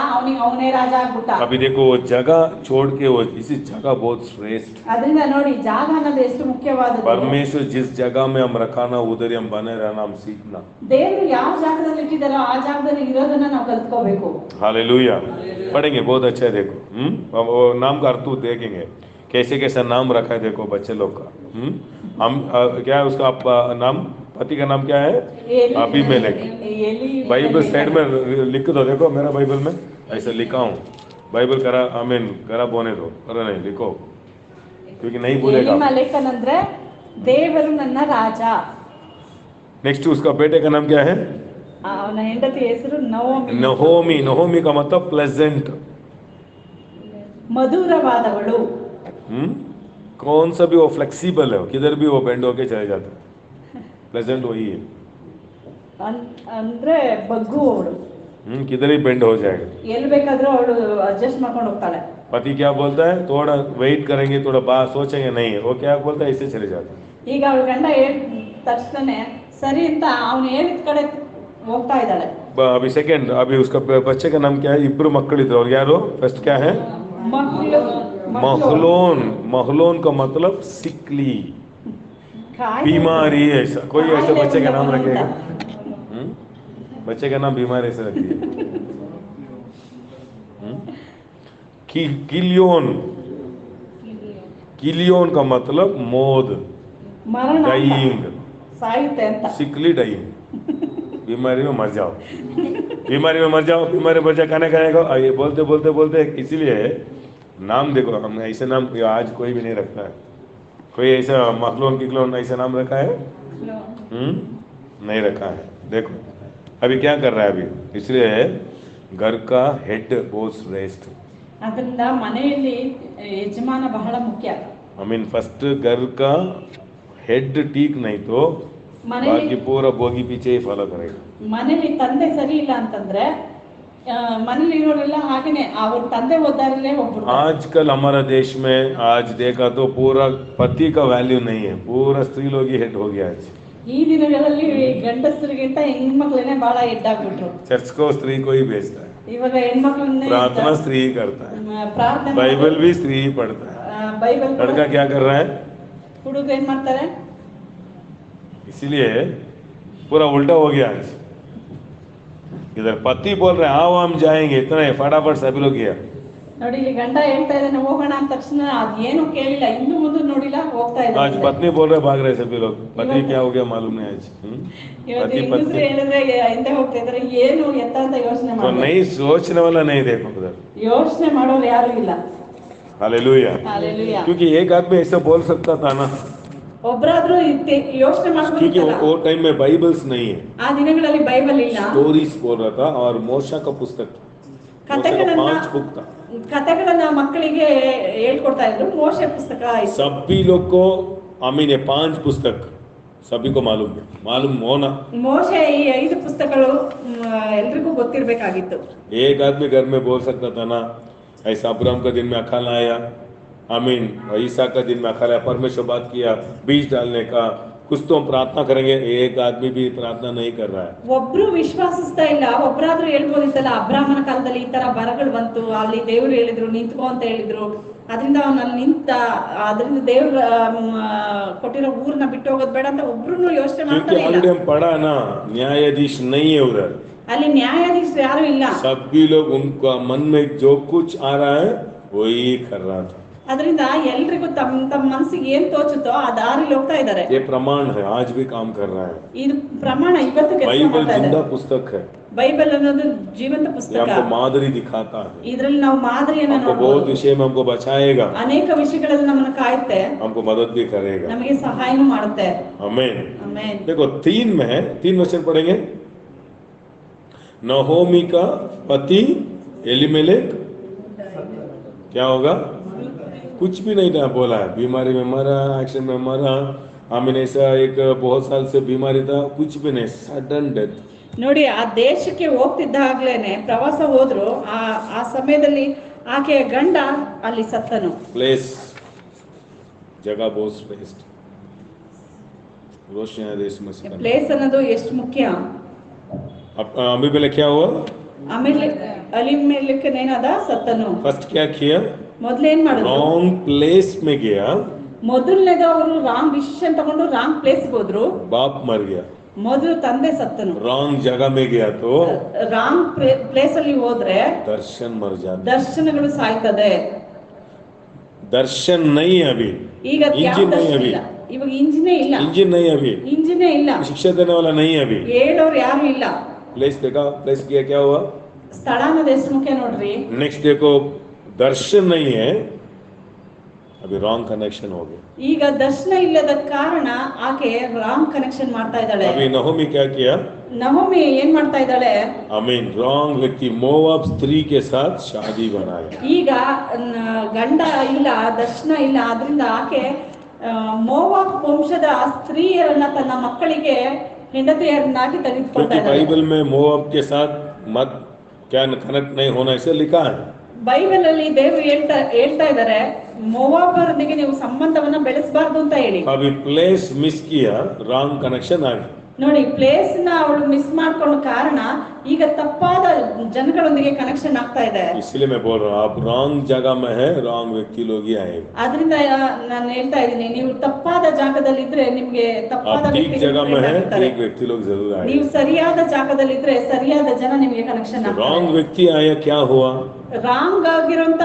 ಅವನೇ ರಾಜ ಆಗ್ಬಿಟ್ಟ. अभी देखो वो जगह छोड़ के, वो इसी जगह बहुत श्रेष्ठ. ಅದರಿಂದ ನೋಡಿ, ಜಾಗ ಅನ್ನೋದು ಎಷ್ಟು ಮುಖ್ಯವಾದದ್ದು. परमेश्वर जिस जगह में हम रखाना उधर ही हम बने रहना, हम सीखना. ದೇವರು ಯಾವ ಜಾಗದಲ್ಲಿ ಇಟ್ಟಿದ್ದಾರೋ ಆ ಜಾಗದಲ್ಲಿ ಇರೋದನ್ನ ನಾವು ಕಲ್ತ್ಕೋಬೇಕು. हालेलुया. पढ़ेंगे, बहुत अच्छा है. देखो अब वो नाम का अर्थ देखेंगे, कैसे कैसा नाम रखा है, देखो बच्चे लोग का. हम क्या है उसका नाम, पति का नाम क्या है, अबीमेलेक. बाइबल साइड में लिख दो, देखो मेरा बाइबल में ऐसा लिखा हूँ, बाइबल करा आमीन करा बोने दो, अरे नहीं लिखो क्योंकि नहीं बोलेगा. ಎಲಿಮೆಲೆಕ್ ಅಂದ್ರೆ ದೇವರು ನನ್ನ ರಾಜ. नेक्स्ट उसका बेटे का नाम क्या है, ಅವನ ಹೆಂಡತಿ ಹೆಸರು ನವೋಮಿ. नहोमी. नहोमी का मतलब प्लेजेंट. ಮಧುರವಾದವಳು. कौन सा भी वो फ्लेक्सिबल है, किधर भी वो बेंड होके चले जाते हैं, प्लेजेंट वही है। ಅಂದ್ರೆ ಬಗ್ಗು ಅವಳು, किधर ही बेंड हो जाएगा। ಎಲ್ಲಿ ಬೇಕಾದ್ರೂ ಅವಳು ಅಡ್ಜಸ್ಟ್ ಮಾಡ್ಕೊಂಡು ಹೋಗ್ತಾಳೆ. पति क्या बोलता है, थोड़ा वेट करेंगे, थोड़ा बात सोचेंगे, नहीं वो क्या बोलता है, ऐसे चले जाते हैं। ಈಗ ಅವಳ ಗಂಡ ಹೇಳಿದ ತಕ್ಷಣ ಸರಿ ಅಂತ ಅವನು ಹೇಳಿದ ಕಡೆ ಹೋಗ್ತಾ ಇದ್ದಾಳೆ. अभी सेकंड, अभी उसका बच्चे का नाम क्या है, इब्रू मक्कड़ इधर, और यारो फर्स्ट क्या है, महलोन। महलोन का मतलब सिकली, बीमारी, ऐसा कोई ऐसे बच्चे का नाम रखेगा, बच्चे का नाम बीमारी ऐसे रखिए। किलियोन, किलियोन का मतलब मौत, ಮರಣ ಅಂತ, डाइंग, ಸಾಯುತ್ತೆ ಅಂತ. सिकली डाइंग, बीमारी में मर जाओ, बीमारी में मर जाओ, बीमारी में मर जाओ, खाने खाने को ये बोलते बोलते बोलते, इसीलिए नाम देखो, हम ऐसे नाम आज कोई भी नहीं रखता है, कोई ऐसा मखलोन किकलोन ऐसा नाम रखा है, नहीं रखा है। देखो अभी क्या कर रहा है अभी, इसलिए घर का हेड बोस रेस्ट, ಅದರಿಂದ ಮನೆಯಲ್ಲಿ ಯಜಮಾನ ಬಹಳ ಮುಖ್ಯ. आई मीन फर्स्ट घर का हेड ठीक नहीं तो बाकी पूरा बोगी पीछे ही फॉलो करेगा। ಮನೇಲಿ ತಂದೆ ಸರಿ ಇಲ್ಲ ಅಂತಂದ್ರೆ ಮನೇಲಿ ಇರೋರೆಲ್ಲ ಹಾಗೇನೆ ಅವ್ರ ತಂದೆ ಓದಾರಲ್ಲೇ ಹೋಗ್ಬಿಡ್ತಾರೆ. आजकल हमारा देश में आज देखा तो पूरा पति का वैल्यू नहीं है, पूरा स्त्री लोग ही हेड हो गया आज। ಈ ದಿನಗಳಲ್ಲಿ ಗಂಡಸರಿಗಿಂತ ಹೆಣ್ಮಕ್ಳನ್ನೇ ಬಹಳ ಹೆಡ್ಡಾಗ್ಬಿಟ್ರು. चर्च को स्त्री को ही भेजता है, ಇವಾಗ ಹೆಣ್ಮಕ್ಳನ್ನೇ प्रार्थना स्त्री ही करता है, ಪ್ರಾರ್ಥನೆ, बाइबल भी स्त्री ही पढ़ता है। ಬೈಬಲ್ लड़का क्या कर रहा है, ಹುಡುಗ ಏನ್ ಮಾಡ್ತಾರೆ, इसीलिए पूरा उल्टा हो गया आज। इधर पति बोल रहे हैं आओ हम जाएंगे, इतना फटाफट सभी लोग गया। ನೋಡಿ ಇಲ್ಲಿ ಗಂಡ ಹೇಳ್ತಾ ಇದ್ದಾನೆ ಹೋಗೋಣ ಅಂತ ತಕ್ಷಣ ಅದೇನು ಕೇಳಿಲ್ಲ, ಇನ್ನು ಮುಂದೆ ನೋಡಿಲ್ಲ, ಹೋಗ್ತಾ आज ಇದ್ದಾನೆ. पत्नी बोल रहे भाग रहे सभी लोग, पति क्या हो गया मालूम नहीं आज। ಇವತ್ತು पति ಹೆಂಗಸರು पत्नी ಹೇಳಿದ್ರೆ ಹಿಂದೆ ಹೋಗ್ತಾ ಇದಾರೆ, ಏನು ಎತ್ತ ಅಂತ ಯೋಚನೆ तो ಮಾಡಿ नहीं सोचने वाला नहीं, देखो उधर। ಯೋಚನೆ ಮಾಡೋರು ಯಾರು ಇಲ್ಲ. हालेलुया। ಹಾಲೆಲೂಯಾ. क्योंकि एक आदमी ऐसा बोल सकता था ना, ಒಬ್ರಾದ್ರೂ ಯೋಚನೆ क्योंकि ಮಾಡ್ಬೋದಿತ್ತಲ್ಲ. वो टाइम में बाइबल्स नहीं है, ಆ ದಿನಗಳಲ್ಲಿ ಬೈಬಲ್ ಇಲ್ಲ, स्टोरीज बोल रहा था, और मोशा का पुस्तक, मोशा का 5 बुक था। ಕಥೆಗಳನ್ನ ಮಕ್ಕಳಿಗೆ ಹೇಳ್ಕೊಡ್ತಾ ಇದ್ರು. ಮೋಶೆ ಪುಸ್ತಕ ಆಯ್ತು. सभी लोग को आमीन, ये 5 पुस्तक सभी को मालूम है, मालूम होना। ಮೋಶೆ ಈ 5 ಪುಸ್ತಕಗಳು ಎಲ್ರಿಗೂ ಗೊತ್ತಿರ್ಬೇಕಾಗಿತ್ತು. एक आदमी घर में बोल सकता था ना, ऐसा अब्राहम का दिन में अकाल आया, आमीन, ईसा का दिन में अकाल आया, परमेश्वर बात किया बीज डालने का, कुछ तो हम प्रार्थना करेंगे, एक आदमी भी प्रार्थना नहीं कर रहा है। ಒಬ್ರು ವಿಶ್ವಾಸಿಸ್ತಾ ಇಲ್ಲ. ಒಬ್ರಾದ್ರೂ ಹೇಳ್ಬೋದಿತ್ತಲ್ಲ, ಅಬ್ರಾಹ್ಮನ ಕಾಲದಲ್ಲಿ ಈ ತರ ಬರಗಳು ಬಂತು, ಅಲ್ಲಿ ದೇವ್ರು ಹೇಳಿದ್ರು ನಿಂತ್ಕೋ ಅಂತ ಹೇಳಿದ್ರು, ಅದರಿಂದ ಅವನಲ್ಲಿ ನಿಂತ, ಅದರಿಂದ ದೇವ್ರ ಕೊಟ್ಟಿರೋ ಊರ್ನ ಬಿಟ್ಟು ಹೋಗೋದ್ ಬೇಡ ಅಂತ ಒಬ್ರು ಯೋಚನೆ क्योंकि ಮಾಡ್ತಾ ಇಲ್ಲ. ऑलरेडी हम पढ़ा ना, न्यायाधीश नहीं है उधर, ಅಲ್ಲಿ ನ್ಯಾಯಾಧೀಶರು ಯಾರು ಇಲ್ಲ. सभी लोग उनका मन में जो कुछ आ रहा है वही कर रहा था। ಅದರಿಂದ ಎಲ್ರಿಗೂ ತಮ್ಮ ತಮ್ಮ ಮನಸ್ಸಿಗೆ ಏನ್ ತೋಚುತ್ತೋ ಆ ದಾರಿಲಿ ಹೋಗ್ತಾ ಇದ್ದಾರೆ. ये प्रमाण है, आज भी काम कर रहा है। ಇದು ಪ್ರಮಾಣ, ಇವತ್ತು ಕೆಲಸ बाइबल ಮಾಡ್ತಾ जिंदा ಇದೆ. पुस्तक है, ಬೈಬಲ್ ಅನ್ನೋದು ಜೀವಂತ ये ಪುಸ್ತಕ. हमको मादरी दिखाता है, ಇದ್ರಲ್ಲಿ ನಾವು ಮಾದರಿಯನ್ನ हमको बहुत ನೋಡಬಹುದು. विषय में हमको बचाएगा, ಅನೇಕ ವಿಷಯಗಳಲ್ಲಿ ನಮ್ಮನ್ನ ಕಾಯುತ್ತೆ, हमको मदद भी करेगा। ನಮಗೆ ಸಹಾಯನೂ ಮಾಡುತ್ತೆ. आमीन। ಆಮೆನ್. देखो 3 में है, 3 वचन पढ़ेंगे। नहोमी का पति एलीमेलेक क्या होगा, कुछ भी नहीं था, बोला है बीमारी में मरा, एक्सीडेंट में मरा, आमीन, ऐसा एक बहुत साल से बीमारी था, कुछ भी नहीं, सडन डेथ। ನೋಡಿ, ಆ ದೇಶಕ್ಕೆ ಹೋಗ್ತಿದ್ದಾಗ್ಲೇನೆ ಪ್ರವಾಸ ಹೋದ್ರು. ಆ ಸಮಯದಲ್ಲಿ ಆಕೆಯ ಗಂಡ ಅಲ್ಲಿ ಸತ್ತನು. प्लेस जगह बहुत श्रेष्ठ, रोशन देश में से ಪ್ಲೇಸ್ ಅನ್ನೋದು ಎಷ್ಟು ಮುಖ್ಯ. अभी पहले क्या हुआ, ಆಮೇಲೆ ಅಲಿಮೆಲೆಕ್ ಏನಾದ, ಸತ್ತನು. फर्स्ट क्या किया, ಮೊದ್ಲೇನ್ ಮಾಡಿದ್ರು, रॉन्ग प्लेस में गया, ಮೊದಲನೇದು ಅವರು ರಾಂಗ್ ಡಿಸಿಷನ್ ತಗೊಂಡು ರಾಂಗ್ ಪ್ಲೇಸ್ ಹೋದ್ರು. बाप मर गया, ಮೊದಲು ತಂದೆ ಸತ್ತನು. रॉन्ग जगह में गया तो ರಾಂಗ್ ಪ್ಲೇಸ್ ಅಲ್ಲಿ ಹೋದ್ರೆ दर्शन मर जाता, ದರ್ಶನಗಳು ಸಾಯ್ತದೆ. दर्शन नहीं है अभी, ಈಗ ಯಾವ इंजन नहीं ದರ್ಶನ अभी, ಇಲ್ಲ, ಇವಾಗ ಇಂಜಿನೇ ಇಲ್ಲ, इंजन नहीं अभी, ಇಂಜಿನೇ ಇಲ್ಲ, शिक्षा देने वाला नहीं अभी। ಹೇಳೋರು ಯಾರು ಇಲ್ಲ. प्लेस देखा, प्लेस किया, क्या हुआ, ಸ್ಥಳ ಅನ್ನೋದು ಎಷ್ಟು ಮುಖ್ಯ ನೋಡ್ರಿ. नेक्स्ट देखो, दर्शन नहीं है, अभी रॉन्ग कनेक्शन हो गया। ಈಗ ದರ್ಶನ ಇಲ್ಲದ ಕಾರಣ ಆಕೆ ರಾಂಗ್ ಕನೆಕ್ಷನ್ ಮಾಡ್ತಾ ಇದ್ದಾಳೆ. अभी नहोमी क्या किया? ನಹೋಮಿ ಏನ್ ಮಾಡ್ತಾ ಇದ್ದಾಳೆ? आमीन, रॉन्ग व्यक्ति मोआब स्त्री के साथ शादी बनाया। ಈಗ ಗಂಡ ಇಲ್ಲ, ದರ್ಶನ ಇಲ್ಲ, ಆದ್ರಿಂದ ಆಕೆ ಮೋವಾಬ್ ವಂಶದ ಸ್ತ್ರೀಯರನ್ನ ತನ್ನ ಮಕ್ಕಳಿಗೆ ಹೆಂಡತಿಯರನ್ನಾಗಿ ತೆಗೆದುಕೊಳ್ತಾ क्योंकि ಇದ್ದಾಳೆ. बाइबल में मोआब के साथ मत क्या कनेक्ट नहीं होना इसे लिखा है। ಬೈಬಲ್ ಅಲ್ಲಿ ದೇವರು ಹೇಳ್ತಾ ಇದ್ದಾರೆ, ಮೋವಾಬರೊಂದಿಗೆ ನೀವು ಸಂಬಂಧವನ್ನ ಬೆಳೆಸಬಾರ್ದು ಅಂತ ಹೇಳಿ. अभी प्लेस मिस किया, रॉन्ग कनेक्शन आ गया। ನೋಡಿ, ಪ್ಲೇಸ್ ನ ಅವಳು ಮಿಸ್ ಮಾಡ್ಕೊಂಡ ಕಾರಣ ಈಗ ತಪ್ಪಾದ ಜನಗಳೊಂದಿಗೆ ಕನೆಕ್ಷನ್ ಆಗ್ತಾ ಇದೆ. इसलिए मैं बोल रहा हूँ, आप रॉन्ग जगह में है, रॉन्ग व्यक्ति लोग ही आएगा। ಆದ್ರಿಂದ ನಾನು ಹೇಳ್ತಾ ಇದ್ದೀನಿ, ನೀವು ತಪ್ಪಾದ ಜಾಗದಲ್ಲಿ ಇದ್ರೆ ನಿಮ್ಗೆ ತಪ್ಪಾದ आप ठीक जगह में है, ವ್ಯಕ್ತಿಗಳು ठीक व्यक्ति लोग जरूर ನೀವು आएगा। ಸರಿಯಾದ ಜಾಗದಲ್ಲಿ ಇದ್ರೆ ಸರಿಯಾದ ಜನ ನಿಮ್ಗೆ ಕನೆಕ್ಷನ್ ಆಗ್ತಾರೆ. रॉन्ग व्यक्ति आया, क्या हुआ? ರಾಂಗ್ ಆಗಿರುವಂತ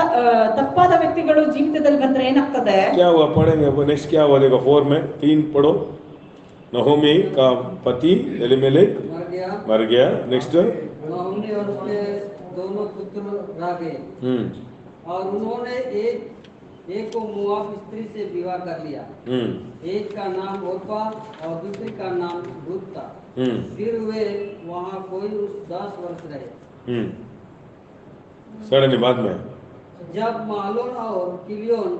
ತಪ್ಪಾದ ವ್ಯಕ್ತಿಗಳು ಜೀವಿತದಲ್ಲಿ ಬಂದ್ರೆ ಏನಾಗ್ತದೆ? क्या हुआ? पढ़ेंगे वो नेक्स्ट क्या हुआ, देखो 4 में 3 पढ़ो। नहोमी का पति एलीमेलेक मर गया। नेक्स्ट नहोमी और उसके दोनों पुत्र रह गए और उन्होंने एक को मोआब स्त्री से विवाह कर लिया। एक का नाम ओर्पा और दूसरी का नाम रूत था। फिर वे वहाँ कोई 10 वर्ष रहे। सडनली बाद में जब मालोन और किलियोन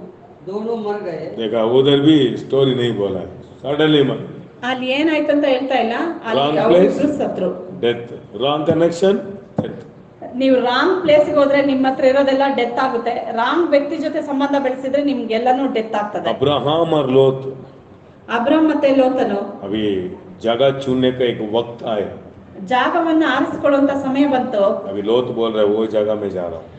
दोनों मर गए। देखा, उधर भी स्टोरी नहीं बोला है, सडनली मर ಅಲ್ಲಿ ಏನಾಯ್ತು ಅಂತ ಹೇಳ್ತಾ ಇಲ್ಲ, ಅಲ್ಲಿ Wrong ಅವ್ರಿಬ್ರು place. ಸತ್ರು. Death, wrong connection, death. ನೀವು ರಾಂಗ್ ಪ್ಲೇಸ್ಗೆ ಹೋದ್ರೆ ನಿಮ್ಮ ಹತ್ರ ಇರೋದೆಲ್ಲ ಡೆತ್ ಆಗುತ್ತೆ. ರಾಂಗ್ ವ್ಯಕ್ತಿ ಜೊತೆ ಸಂಬಂಧ ಬೆಳೆಸಿದ್ರೆ ನಿಮ್ಗೆಲ್ಲಾನು ಡೆತ್ ಆಗ್ತದೆ. अब्राहम और लोत, ಅಬ್ರಾಮ್ ಮತ್ತೆ ಲೋತನು अभी जगह चुनने का एक वक्त आया। ಜಾಗವನ್ನ ಆರಿಸಿಕೊಳ್ಳುವಂತ ಸಮಯ ಬಂತು. अभी लोत बोल रहा है वो जगह में जा रहा हूँ।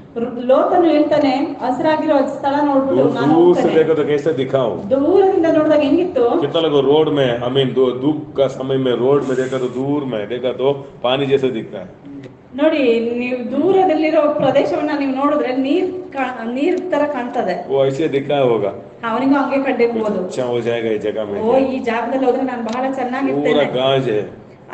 ಲೋತನು ಹೇಳ್ತಾನೆ, ಹಸಿರಾಗಿರೋ ಸ್ಥಳ ನೋಡ್ಬಿಟ್ಟು दूर ನಾನು दूर से ಹೋಗ್ತೇನೆ. देखो तो कैसे दिखाओ, ದೂರದಿಂದ ನೋಡಿದಾಗ ಹೆಂಗಿತ್ತು? कितना लोग रोड में, आई मीन धूप का समय में रोड में देखा तो दूर में देखा तो पानी जैसे दिखता है। ನೋಡಿ, ನೀವು ದೂರದಲ್ಲಿರೋ ಪ್ರದೇಶವನ್ನ ನೀವು ನೋಡಿದ್ರೆ ನೀರ್ ತರ ಕಾಣ್ತದೆ. वो ऐसे दिखा होगा, ಅವನಿಗೂ ಹಂಗೆ ಕಂಡಿರ್ಬೋದು. अच्छा हो जाएगा इस जगह में, ಓ, ಈ ಜಾಗದಲ್ಲಿ ಹೋದ್ರೆ ನಾನು ಬಹಳ ಚೆನ್ನಾಗಿರ್ತೇನೆ, पूरा गाज है।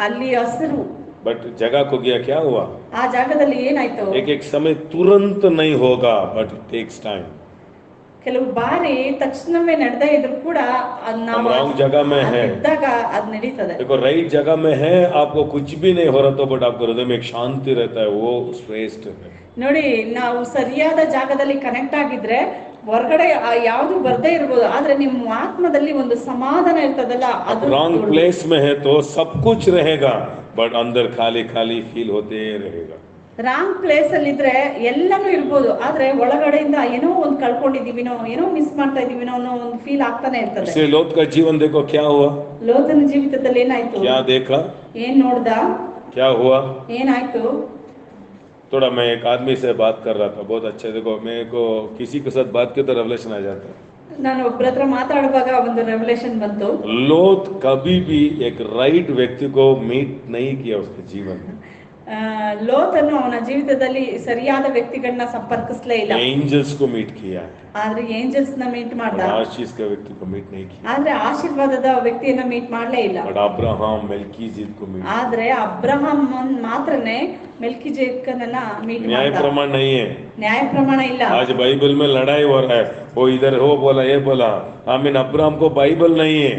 ಅಲ್ಲಿ ಹಸಿರು. बट जगह को गया, क्या हुआ? ಆ ಜಾಗದಲ್ಲಿ ಏನಾಯ್ತು? एक समय तुरंत नहीं होगा, बट इट टेक्स टाइम। ಕೆಲವು ಬಾರಿ ತಕ್ಷಣವೇ ನಡೆದೇ ಇದ್ರು ಕೂಡ ನಾವು हम wrong जगह में है। ಇದ್ದಾಗ ಅದ್ ನಡೀತದೆ. देखो, राइट जगह में है, आपको कुछ भी नहीं हो रहा तो बट आपको हृदय में एक शांति रहता है, वो श्रेष्ठ है। ನೋಡಿ, ನಾವು ಸರಿಯಾದ ಜಾಗದಲ್ಲಿ ಕನೆಕ್ಟ್ ಆಗಿದ್ರೆ ಹೊರಗಡೆ ಯಾವ್ದು ಬರ್ದೇ ಇರ್ಬೋದು, ಆದ್ರೆ ನಿಮ್ಮ ಆತ್ಮದಲ್ಲಿ ಒಂದು ಸಮಾಧಾನ ಇರ್ತದಲ್ಲ, ಅದು रॉन्ग प्लेस में है तो सब कुछ रहेगा, बट अंदर खाली खाली फील होते रहेगा। ರಾಂಗ್ ಪ್ಲೇಸ್ ಅಲ್ಲಿ ಇದ್ರೆ ಎಲ್ಲಾನು ಇರ್ಬೋದು, ಆದ್ರೆ ಒಳಗಡೆಯಿಂದ ಏನೋ ಒಂದು ಕಳ್ಕೊಂಡಿದೀವಿನೋ, ಏನೋ ಮಿಸ್ ಮಾಡ್ತಾ ಇದೀವಿನೋ ಅನ್ನೋ ಒಂದು ಫೀಲ್ ಆಗ್ತಾನೆ ಇರ್ತದೆ. इसलिए लोत का जीवन देखो क्या हुआ, ಲೋತನ ಜೀವಿತದಲ್ಲಿ ಏನಾಯ್ತು? क्या देखा, ಏನ್ ನೋಡ್ದ? क्या हुआ? ಏನಾಯ್ತು? थोड़ा मैं एक आदमी से बात कर रहा था, बहुत अच्छा। देखो, मेरे को किसी के साथ बात की तो रेवलेशन आ जाता है। ನಾನು ಒಬ್ಬರ ಹತ್ರ ಮಾತಾಡುವಾಗ ಒಂದು ರೆವಲ್ಯೂಷನ್ ಬಂತು. लोत कभी भी एक राइट व्यक्ति को मीट नहीं किया उसके जीवन में। ಲೋತನು ಅವನ ಜೀವಿತದಲ್ಲಿ ಸರಿಯಾದ ವ್ಯಕ್ತಿಗಳನ್ನ ಸಂಪರ್ಕಿಸಲೇ ಇಲ್ಲ, एंजल्स को मीट किया है, ಆದ್ರೆ ಏಂಜಲ್ಸ್ ನ ಮೀಟ್ ಮಾಡ್ದ, आशीष के व्यक्ति को मीट नहीं किया। ಆದ್ರೆ ಆಶೀರ್ವಾದದ ವ್ಯಕ್ತಿಯನ್ನ ಮೀಟ್ ಮಾಡ್ಲೇ ಇಲ್ಲ. बट अब्राहम मेल्कीजेद को मीट। ಆದ್ರೆ ಅಬ್ರಹಾಂ ಮಾತ್ರನೇ ಮೆಲ್ಕಿಜೆದೇಕನನ್ನ ಮೀಟ್ न्याय ಮಾಡ್ದ. प्रमाण नहीं है। ನ್ಯಾಯ ಪ್ರಮಾಣ ಇಲ್ಲ. आज बाइबल में लड़ाई हो रहा है, वो इधर हो बोला ये बोला, आमीन। अब्राहम को बाइबल नहीं है,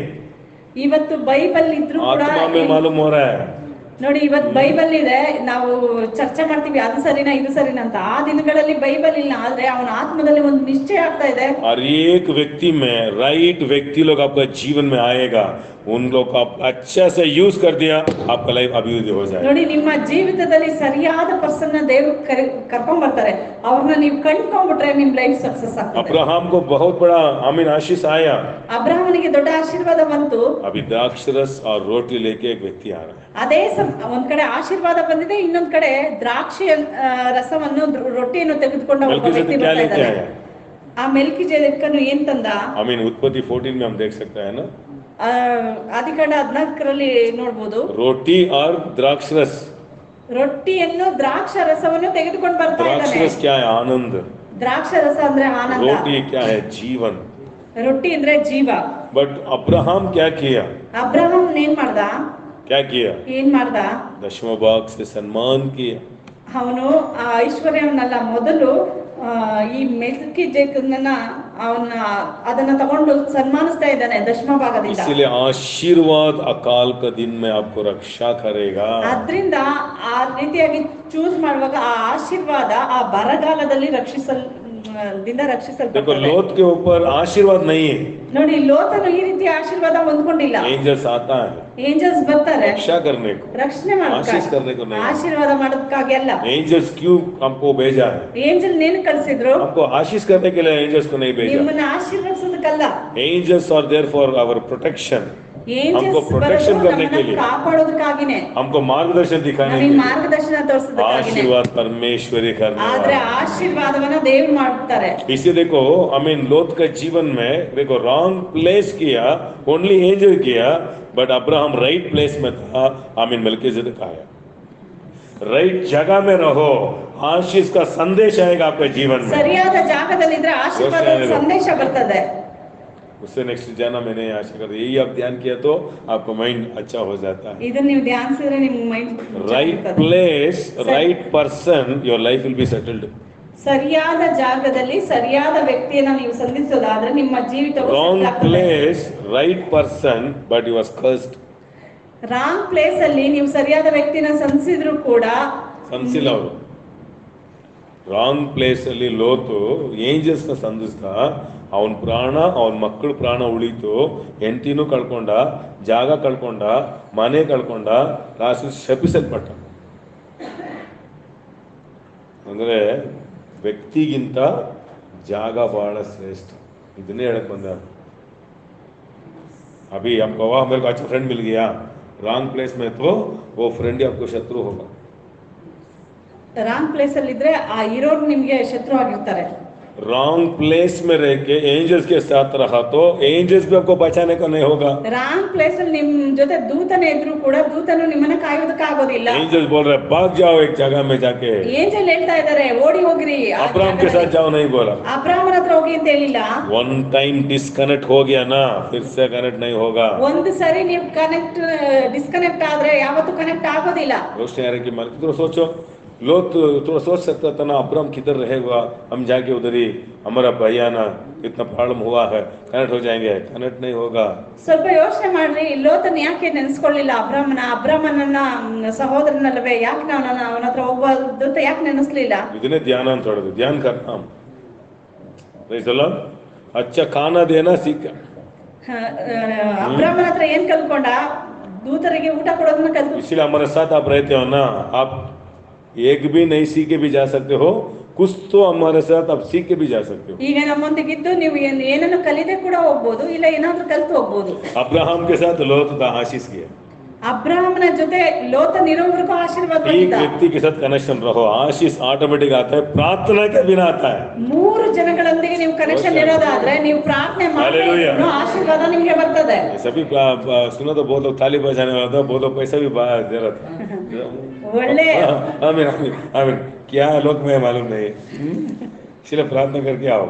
ಇವತ್ತು ಬೈಬಲ್ ಇದ್ರೂ ಕೂಡ आत्मा में मालूम हो रहा है। ನೋಡಿ, ಇವತ್ತು ಬೈಬಲ್ ಇದೆ, ನಾವು ಚರ್ಚೆ ಮಾಡ್ತೀವಿ ಅದು ಸರಿನಾ ಇದು ಸರಿನಾ ಅಂತ. ಆ ದಿನಗಳಲ್ಲಿ ಬೈಬಲ್ ಇಲ್ಲ, ಆದ್ರೆ ಅವನ ಆತ್ಮದಲ್ಲಿ ಒಂದು ನಿಶ್ಚಯ ಆಗ್ತಾ ಇದೆ. और एक व्यक्ति में राइट व्यक्ति लोग आपका जीवन में आएगा, उन लोग को आप अच्छा से यूज कर दिया, आपका लाइफ अभिवृद्धि हो जाएगा। ನೋಡಿ, ನಿಮ್ಮ ಜೀವಿತದಲ್ಲಿ ಸರಿಯಾದ ಪರ್ಸನ್ ನ ದೇವರು ಕರ್ಕೊಂಡ್ ಬರ್ತಾರೆ, ಅವ್ರನ್ನ ನೀವು ಕಂಡ್ಕೊಂಡ್ಬಿಟ್ರೆ ನಿಮ್ ಲೈಫ್ ಸಕ್ಸಸ್ ಆಗ್ತದೆ. अब्राहम को बहुत बड़ा आमीन आशीष आया। ಅಬ್ರಹಾಮನಿಗೆ ದೊಡ್ಡ ಆಶೀರ್ವಾದ ಬಂತು. अभी द्राक्षरस और रोटी लेके एक व्यक्ति आ रहा है। ಅದೇ ಒಂದ್ ಕಡೆ ಆಶೀರ್ವಾದ ಬಂದಿದೆ, ಇನ್ನೊಂದ್ ಕಡೆ ದ್ರಾಕ್ಷಿ ರಸವನ್ನು ರೊಟ್ಟಿಯನ್ನು ತೆಗೆದುಕೊಂಡ ಒಬ್ಬ ವ್ಯಕ್ತಿ मेल्कीजेदेक क्या ಬರ್ತಾ लेके ಇದ್ದಾನೆ. आया? ಆ ಮೆಲ್ಕಿಜೆದೇಕನು ಏನ್ ತಂದ? आमीन उत्पत्ति 14 में हम देख सकते हैं ना, ಆದಿಕಾಂಡ 14ರಲ್ಲಿ ನೋಡ್ಬೋದು, रोटी और द्राक्षरस। ರೊಟ್ಟಿಯನ್ನು ದ್ರಾಕ್ಷ ರಸವನ್ನು ತೆಗೆದುಕೊಂಡು ಬರ್ತಾ ಇದ್ದಾನೆ. द्राक्षरस क्या है? आनंद। ದ್ರಾಕ್ಷ ರಸ ಅಂದ್ರೆ ಆನಂದ, रोटी क्या है? जीवन। ರೊಟ್ಟಿ ಅಂದ್ರೆ ಜೀವ. बट अब्राहम क्या किया? ಅಬ್ರಹಾಂ ಏನ್ ಮಾಡ್ದ? क्या किया? ಏನ್ ಮಾಡ್ದ? दशम भाग से सम्मान किया। ಅವನು ಆ ಐಶ್ವರ್ಯವನ್ನೆಲ್ಲ ಮೊದಲು ಈ ಮೆಲ್ಕಿಜೆದೇಕನನ್ನ ಅವನ ಅದನ್ನ ತಗೊಂಡು ಸನ್ಮಾನಿಸ್ತಾ ಇದ್ದಾನೆ ದಶಮ ಭಾಗದಿಂದ. इसलिए आशीर्वाद अकाल का दिन में आपको रक्षा करेगा. ಆದ್ರಿಂದ ಆ ರೀತಿಯಾಗಿ ಚೂಸ್ ಮಾಡುವಾಗ ಆ ಆಶೀರ್ವಾದ ಆ ಬರಗಾಲದಲ್ಲಿ देखो ರಕ್ಷಿಸಲ್ಪಡ್ತದೆ. लोथ के ऊपर आशीर्वाद नहीं है. ನೋಡಿ ಲೋತನು ಈ ರೀತಿ ಆಶೀರ್ವಾದ ಹೊಂದ್ಕೊಂಡಿಲ್ಲ. एंजल्स आता है ಏಂಜಲ್ಸ್ ಬರ್ತಾರೆ रक्षा करने को, ರಕ್ಷಣೆ आशीष करने को नहीं. ಆಶೀರ್ವಾದ ಮಾಡೋದಕ್ಕಾಗಿ ಅಲ್ಲ. एंजल्स क्यों हमको भेजा है? ಏಂಜಲ್ ನೇನು ಕಳಿಸಿದ್ರು? हमको आशीष करने के लिए एंजल्स को नहीं भेजा. ನಿಮ್ಮನ್ನ ಆಶೀರ್ವದಿಸೋದಕ್ಕಲ್ಲ. Angels are there for our protection. हमको ಏಂಜಲ್ಸ್ प्रोटेक्शन करने के लिए, ಕಾಪಾಡೋದಕ್ಕಾಗಿನೇ, हमको मार्गदर्शन दिखाने के ನಮಗೆ लिए. ಮಾರ್ಗದರ್ಶನ ತೋರಿಸೋದಕ್ಕಾಗಿನೇ. आशीर्वाद परमेश्वरी करने ಆದ್ರೆ वाला. ಆಶೀರ್ವಾದವನ್ನ ದೇವ್ರು ಮಾಡ್ತಾರೆ. इसे देखो आई मीन लोथ का जीवन में देखो रॉन्ग प्लेस किया, ओनली एंजल किया, बट अब्राहम राइट प्लेस में था. आई मीन मेल्कीसेदेक आया. राइट जगह में रहो, आशीष का संदेश आएगा आपके जीवन में. ಸರಿಯಾದ ಜಾಗದಲ್ಲಿದ್ರೆ ಆಶೀರ್ವಾದದ ಸಂದೇಶ ಬರ್ತದೆ. उससे नेक्स्ट जाना मैंने आशा कर, यही आप ध्यान किया तो आपका माइंड अच्छा हो जाता है. ಇದನ್ನ ನೀವು ಧ್ಯಾನಿಸಿದ್ರೆ ನಿಮ್ಮ mind right place, right person, your life will be settled. ಸರಿಯಾದ ಜಾಗದಲ್ಲಿ ಸರಿಯಾದ ವ್ಯಕ್ತಿಯನ್ನ ನೀವು ಸಂಧಿಸೋದಾದ್ರೆ ನಿಮ್ಮ ಜೀವಿತವು Wrong settle ಆಗ್ತದೆ. place, right person, but he was cursed. Wrong place ಅಲ್ಲಿ ನೀವು ಸರಿಯಾದ ವ್ಯಕ್ತಿನ ಸಂಧಿಸಿದ್ರು ಕೂಡ ಸಂಧಿಸಿಲ್ಲ ಅವರು. ರಾಂಗ್ ಪ್ಲೇಸ್ ಅಲ್ಲಿ ಲೋತು ಏಂಜಲ್ಸ್ ನ ಸಂಧಿಸ್ತಾ ಅವನ ಪ್ರಾಣ, ಅವನ ಮಕ್ಕಳ ಪ್ರಾಣ ಉಳಿತು. ಹೆಂಡತಿನೂ ಕಳ್ಕೊಂಡ, ಜಾಗ ಕಳ್ಕೊಂಡ, ಮನೆ ಕಳ್ಕೊಂಡ, ಲಾಸ್ಟ್ ಶಪಿಸಲ್ಪಟ್ಟ. ಅಂದ್ರೆ ವ್ಯಕ್ತಿಗಿಂತ ಜಾಗ ಬಹಳ ಶ್ರೇಷ್ಠ. ಇದನ್ನೇ ಹೇಳಕ್ ಬಂದ. अभी हम गवाह, मेरे को अच्छा फ्रेंड मिल गया, रॉन्ग प्लेस में तो वो फ्रेंड ही आपको शत्रु होगा. ರಾಂಗ್ ಪ್ಲೇಸ್ ಅಲ್ಲಿ ಇದ್ರೆ ಆ ಇರೋರು ನಿಮ್ಗೆ ಶತ್ರು ಆಗಿರ್ತಾರೆ. रॉन्ग प्लेस में रह के एंजल्स के साथ रहा तो एंजल्स भी आपको बचाने का नहीं होगा. ರಾಂಗ್ ಪ್ಲೇಸ್ ಅಲ್ಲಿ ನಿಮ್ ಜೊತೆ ದೂತನೇ ಇದ್ರು ಕೂಡ ದೂತನು ನಿಮ್ಮನ್ನ ಕಾಯೋದಕ್ಕಾಗೋದಿಲ್ಲ. एंजल्स बोल रहे भाग जाओ एक जगह में जाके. ಏಂಜಲ್ ಹೇಳ್ತಾ ಇದ್ದಾರೆ ಓಡಿ ಹೋಗ್ರಿ. अब्राहम के साथ जाओ नहीं बोला. ಅಬ್ರಾಹ್ಮನ ಹತ್ರ ಹೋಗಿ ಅಂತ ಹೇಳಿಲ್ಲ. वन टाइम डिस्कनेक्ट हो गया ना, फिर से कनेक्ट नहीं होगा. ಒಂದು ಸರಿ ನೀವು ಡಿಸ್ಕನೆಕ್ಟ್ ಆದ್ರೆ ಯಾವತ್ತೂ ಕನೆಕ್ಟ್ ಆಗೋದಿಲ್ಲ. रोशनी आ रही कि मालिक थोड़ा सोचो, लोग थोड़ा सोच सकता था ना, अब्राहम किधर रहेगा, हम जाके उधर ही, हमारा भैयाना इतना प्रॉब्लम हुआ है, कनेक्ट हो जाएंगे. कनेक्ट नहीं होगा. ಸ್ವಲ್ಪ ಯೋಚನೆ ಮಾಡ್ರಿ. ಲೋತನ್ ಯಾಕೆ ನೆನೆಸ್ಕೊಳ್ಳಿಲ್ಲ ಅಬ್ರಾಹ್ಮನನ್ನ ಸಹೋದರನಲ್ಲವೇ ಯಾಕೆ ನಾವು ಅವನ ಹತ್ರ ಹೋಗ್ಬಾರ್ದು ಅಂತ ಯಾಕೆ ನೆನೆಸ್ಲಿಲ್ಲ? ಇದನ್ನೇ ಧ್ಯಾನ ಅಂತ ಹೇಳೋದು. ಧ್ಯಾನ करना. Praise the Lord. अच्छा खाना देना सीख. ಅಬ್ರಾಹ್ಮನ ಹತ್ರ ಏನ್ ಕಲ್ತ್ಕೊಂಡ? ದೂತರಿಗೆ ಊಟ ಕೊಡೋದನ್ನ ಕಲ್ತು. इसलिए हमारे साथ आप रहते हो ना, आप एक भी नहीं सीख के भी जा सकते हो, कुछ तो हमारे साथ आप सीख के भी जा सकते हो. ಈಗ ನಮ್ಮೊಂದಿಗಿದ್ದು ನೀವು ಏನನ್ನು ಕಲಿದೆ ಕೂಡ ಹೋಗ್ಬೋದು, ಇಲ್ಲ ಏನಾದ್ರೂ ಕಲ್ತು ಹೋಗ್ಬೋದು. अब्राहम के साथ लोथ का आशीष किया. ಅಬ್ರಾಹ್ಮನ ಜೊತೆ ಲೋತನ್ ಇರೋವರೆಗೂ ಆಶೀರ್ವಾದ एक ಬಂದಿದ್ದ. व्यक्ति के साथ कनेक्शन रहो, आशीष ऑटोमेटिक आता है, प्रार्थना के बिना आता है. ಮೂರು ಜನಗಳೊಂದಿಗೆ ನೀವು ಕನೆಕ್ಷನ್ ಇರೋದಾದ್ರೆ ನೀವು ಪ್ರಾರ್ಥನೆ ಮಾಡಿದ್ರೆ Hallelujah. ಆಶೀರ್ವಾದ ನಿಮ್ಗೆ ಬರ್ತದೆ. सभी सुनो तो बहुत लोग ताली बजाने वाला था, बहुत लोग पैसा भी दे रहा था. ಒಳ್ಳೆ आमीन आमीन आमीन. क्या लोग में मालूम नहीं. इसलिए प्रार्थना करके आओ.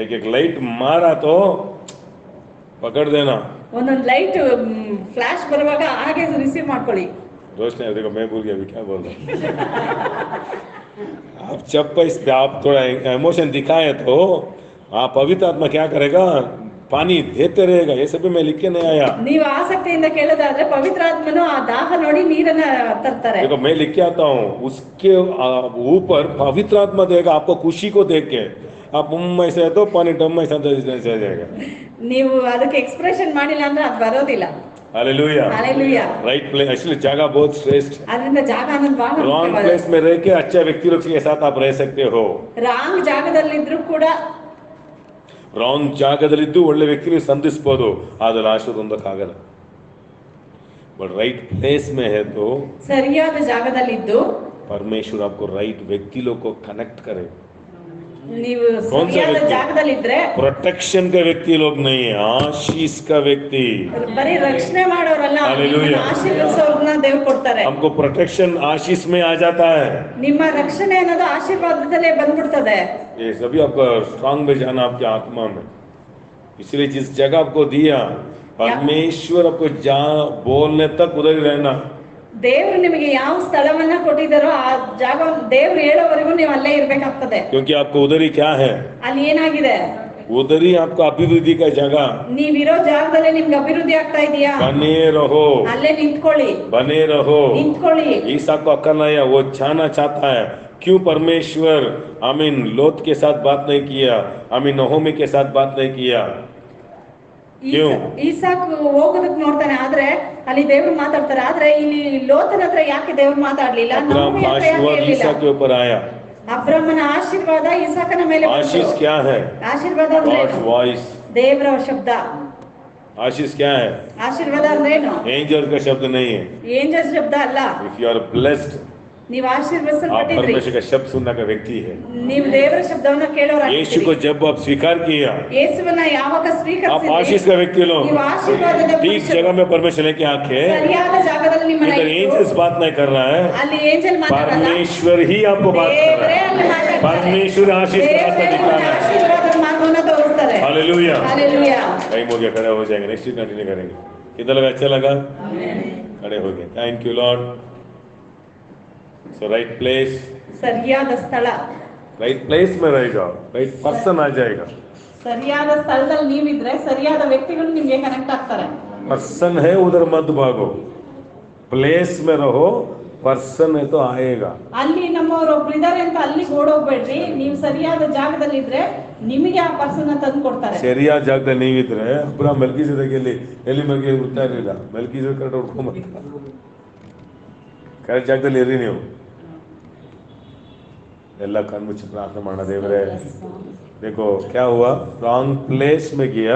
एक एक लाइट मारा तो पकड़ देना. ಒಂದೊಂದು ಲೈಟ್ ಫ್ಲಾಶ್ ಬರುವಾಗ ಹಾಗೆ ರಿಸೀವ್ ಮಾಡ್ಕೊಳ್ಳಿ. रोशनी देखो मैं भूल गया अभी क्या बोल रहा हूँ. आप जब इस पे आप थोड़ा इमोशन दिखाए तो आप पवित्र आत्मा क्या करेगा, पानी देते रहेगा. ये सभी मैं लिख के नहीं आया. ನೀವು ಆಸಕ್ತಿಯಿಂದ ಕೇಳೋದಾದ್ರೆ ಪವಿತ್ರಾತ್ಮನು ಆ ದಾಹ ನೋಡಿ ನೀರನ್ನ ತರ್ತಾರೆ. देखो मैं लिख के आता हूँ, उसके ऊपर पवित्र आत्मा देगा आपको खुशी को देख के. आप ऐसे तो पानी टम ऐसा जाएगा. ನೀವು ಅದಕ್ಕೆ ಎಕ್ಸ್ಪ್ರೆಷನ್ ಮಾಡಿಲ್ಲ ಅಂದ್ರೆ ಅದು ಬರೋದಿಲ್ಲ. Hallelujah. Hallelujah. Right place. Actually जगह बहुत श्रेष्ठ. ಅದರಿಂದ ಜಾಗ ಅನ್ನೋದು ಬಹಳ रॉन्ग ಮುಖ್ಯವಾದ. प्लेस में रह के अच्छा व्यक्ति लोग के साथ आप रह सकते हो. ರಾಂಗ್ ಜಾಗದಲ್ಲಿದ್ರು ಕೂಡ ರಾಂಗ್ ಜಾಗದಲ್ಲಿದ್ದು ಒಳ್ಳೆ ವ್ಯಕ್ತಿಗೆ ಸಂಧಿಸಬಹುದು, ಆದ್ರೆ ಆಶೀರ್ವಾದ ಹೊಂದಕ್ಕಾಗಲ್ಲ. ಬಟ್ ರೈಟ್ प्लेस में है तो ಸರಿಯಾದ ಜಾಗದಲ್ಲಿದ್ದು परमेश्वर आपको राइट व्यक्ति लोग को कनेक्ट करे. ನೀವು ಸರಿಯಾದ ಜಾಗದಲ್ಲಿದ್ರೆ प्रोटेक्शन का व्यक्ति लोग नहीं है, आशीष का व्यक्ति. ಬರೀ ರಕ್ಷಣೆ ಮಾಡೋರಲ್ಲ, Hallelujah. ಆಶೀರ್ವದಿಸೋರ್ನ ದೇವ್ರು ಕೊಡ್ತಾರೆ. हमको प्रोटेक्शन आशीष में आ जाता है. ನಿಮ್ಮ ರಕ್ಷಣೆ ಅನ್ನೋದು ಆಶೀರ್ವಾದದಲ್ಲೇ ಬಂದ್ಬಿಡ್ತದೆ. ये सभी आपका स्ट्रांग में जाना आपकी आत्मा में. इसलिए जिस जगह आपको दिया परमेश्वर आपको जा बोलने तक उधर ही रहना. ದೇವ್ರು ನಿಮಗೆ ಯಾವ ಸ್ಥಳವನ್ನ ಕೊಟ್ಟಿದ್ದಾರೋ ಆ ಜಾಗ ದೇವ್ರು ಹೇಳೋವರೆಗೂ ನೀವು ಅಲ್ಲೇ ಇರ್ಬೇಕಾಗ್ತದೆ. क्योंकि आपको उधर ही क्या है, ಅಲ್ಲಿ ಏನಾಗಿದೆ, उधर ही आपका अभिवृद्धि का जगह. ನೀವಿರೋ ಜಾಗದಲ್ಲೇ ನಿಮ್ಗೆ ಅಭಿವೃದ್ಧಿ ಆಗ್ತಾ ಇದೆಯಾ, बने रहो, ಅಲ್ಲೇ ನಿಂತ್ಕೊಳ್ಳಿ, बने रहो. ನಿಂತ್ಕೊಳ್ಳಿ. ईसा को अक्ल नहीं है, वो जाना चाहता है क्यों परमेश्वर आमीन लोत के साथ बात नहीं किया, आमीन नहोमी के साथ बात नहीं किया. क्यों? ಈಸಾಕ್ ಹೋಗೋದಕ್ಕೆ ನೋಡ್ತಾನೆ, ಆದ್ರೆ ಅಲ್ಲಿ ದೇವ್ರು ಮಾತಾಡ್ತಾರೆ. ಆದ್ರೆ ಇಲ್ಲಿ ಲೋತನ ಹತ್ರ ಯಾಕೆ ದೇವ್ರು ಮಾತಾಡ್ಲಿಲ್ಲ? अब्राहम का आशीर्वाद ईसा के ऊपर आया. ಅಬ್ರಹ್ಮನ ಆಶೀರ್ವಾದ ಇಸಾಕನ ಮೇಲೆ ಬಂತು. आशीष क्या है? ಆಶೀರ್ವಾದ God's ಅಂದ್ರೆ voice. ದೇವರ ಶಬ್ದ. आशीष क्या है? ಆಶೀರ್ವಾದ ಅಂದ್ರೇನು? एंजल का शब्द नहीं है. ಏಂಜಲ್ ಶಬ್ದ ಅಲ್ಲ. If you are blessed, ನೀವು आप ಆಶೀರ್ವದಿಸಲ್ಪಟ್ಟಿದ್ರಿ, परमेश्वर का शब्द सुनने का व्यक्ति है. ನೀವು ದೇವರ ಶಬ್ದವನ್ನ यीशु ಕೇಳೋರಾಗಿದ್ದೀರಿ. को जब आप स्वीकार किया, ಯೇಸುವನ್ನ ಯಾವಾಗ आप ಸ್ವೀಕರಿಸಿದ್ರಿ, आशीष का व्यक्ति लोग ನೀವು ಆಶೀರ್ವಾದದ ठीक जगह में परमेश्वर लेके आके ಸರಿಯಾದ ಜಾಗದಲ್ಲಿ ನಿಮ್ಮನ್ನ इधर ಇಟ್ಟು, एंजल्स बात नहीं कर रहा है, ಅಲ್ಲಿ ಏಂಜಲ್ ಮಾತಾಡಲ್ಲ, परमेश्वर ही आपको बात कर रहा ದೇವರೇ है. ಅಲ್ಲಿ ಮಾತಾಡ್ತಾರೆ. परमेश्वर आशीष का रास्ता ದೇವರೇ दिखा ನಿಮ್ಮನ್ನ रहा है. ಆಶೀರ್ವಾದದ ಮಾರ್ಗವನ್ನ ತೋರಿಸ್ತಾರೆ. हालेलुया. हालेलुया. टाइम हो गया, खड़े हो जाएंगे, नेक्स्ट वीक कंटिन्यू करेंगे. कितना लगा? अच्छा लगा? खड़े हो गए. Thank you Lord. So right place, ಸರಿಯಾದ ಸ್ಥಳ, राइट प्लेस में रह जाओ, राइट पर्सन आ जाएगा. ಸರಿಯಾದ ಸ್ಥಳದಲ್ಲಿ ನೀವಿದ್ರೆ ಸರಿಯಾದ ವ್ಯಕ್ತಿಗಳು ನಿಮ್ಗೆ ಕನೆಕ್ಟ್ ಆಗ್ತಾರೆ. पर्सन है उधर मत भागो, प्लेस में रहो, पर्सन है तो आएगा. ಅಲ್ಲಿ ನಮ್ಮವರೊಬ್ರು ಇದಾರೆ ಅಂತ ಅಲ್ಲಿ ಓಡೋಗ್ಬೇಡ್ರಿ. ನೀವು ಸರಿಯಾದ ಜಾಗದಲ್ಲಿ ಇದ್ರೆ ನಿಮಗೆ ಆ ಪರ್ಸನ್ ತಂದು ಕೊಡ್ತಾರೆ. ಸರಿಯಾದ ಜಾಗದಲ್ಲಿ ನೀವಿದ್ರೆ ಅಬ್ರಾಮ್ ಮೆಲ್ಕಿಸೆದೆಕಲ್ಲಿ ಎಲ್ಲಿ ಮಲ್ಕಿ ಹುಡ್ತಾ ಇರಲಿಲ್ಲ, ಮೆಲ್ಕಿಸೆದೆಕ್ ಕರೆಕ್ಟ್ ಹುಡ್ಕೊಂಬ ಕರೆಕ್ಟ್ ಜಾಗದಲ್ಲಿ ಇರ್ರಿ ನೀವು. ಎಲ್ಲ ಕಣ್ಮುಚ್ಚಿ ಪ್ರಾರ್ಥನೆ ಮಾಡೋಣ. ದೇವರೇ देखो क्या हुआ, रॉन्ग प्लेस में गया,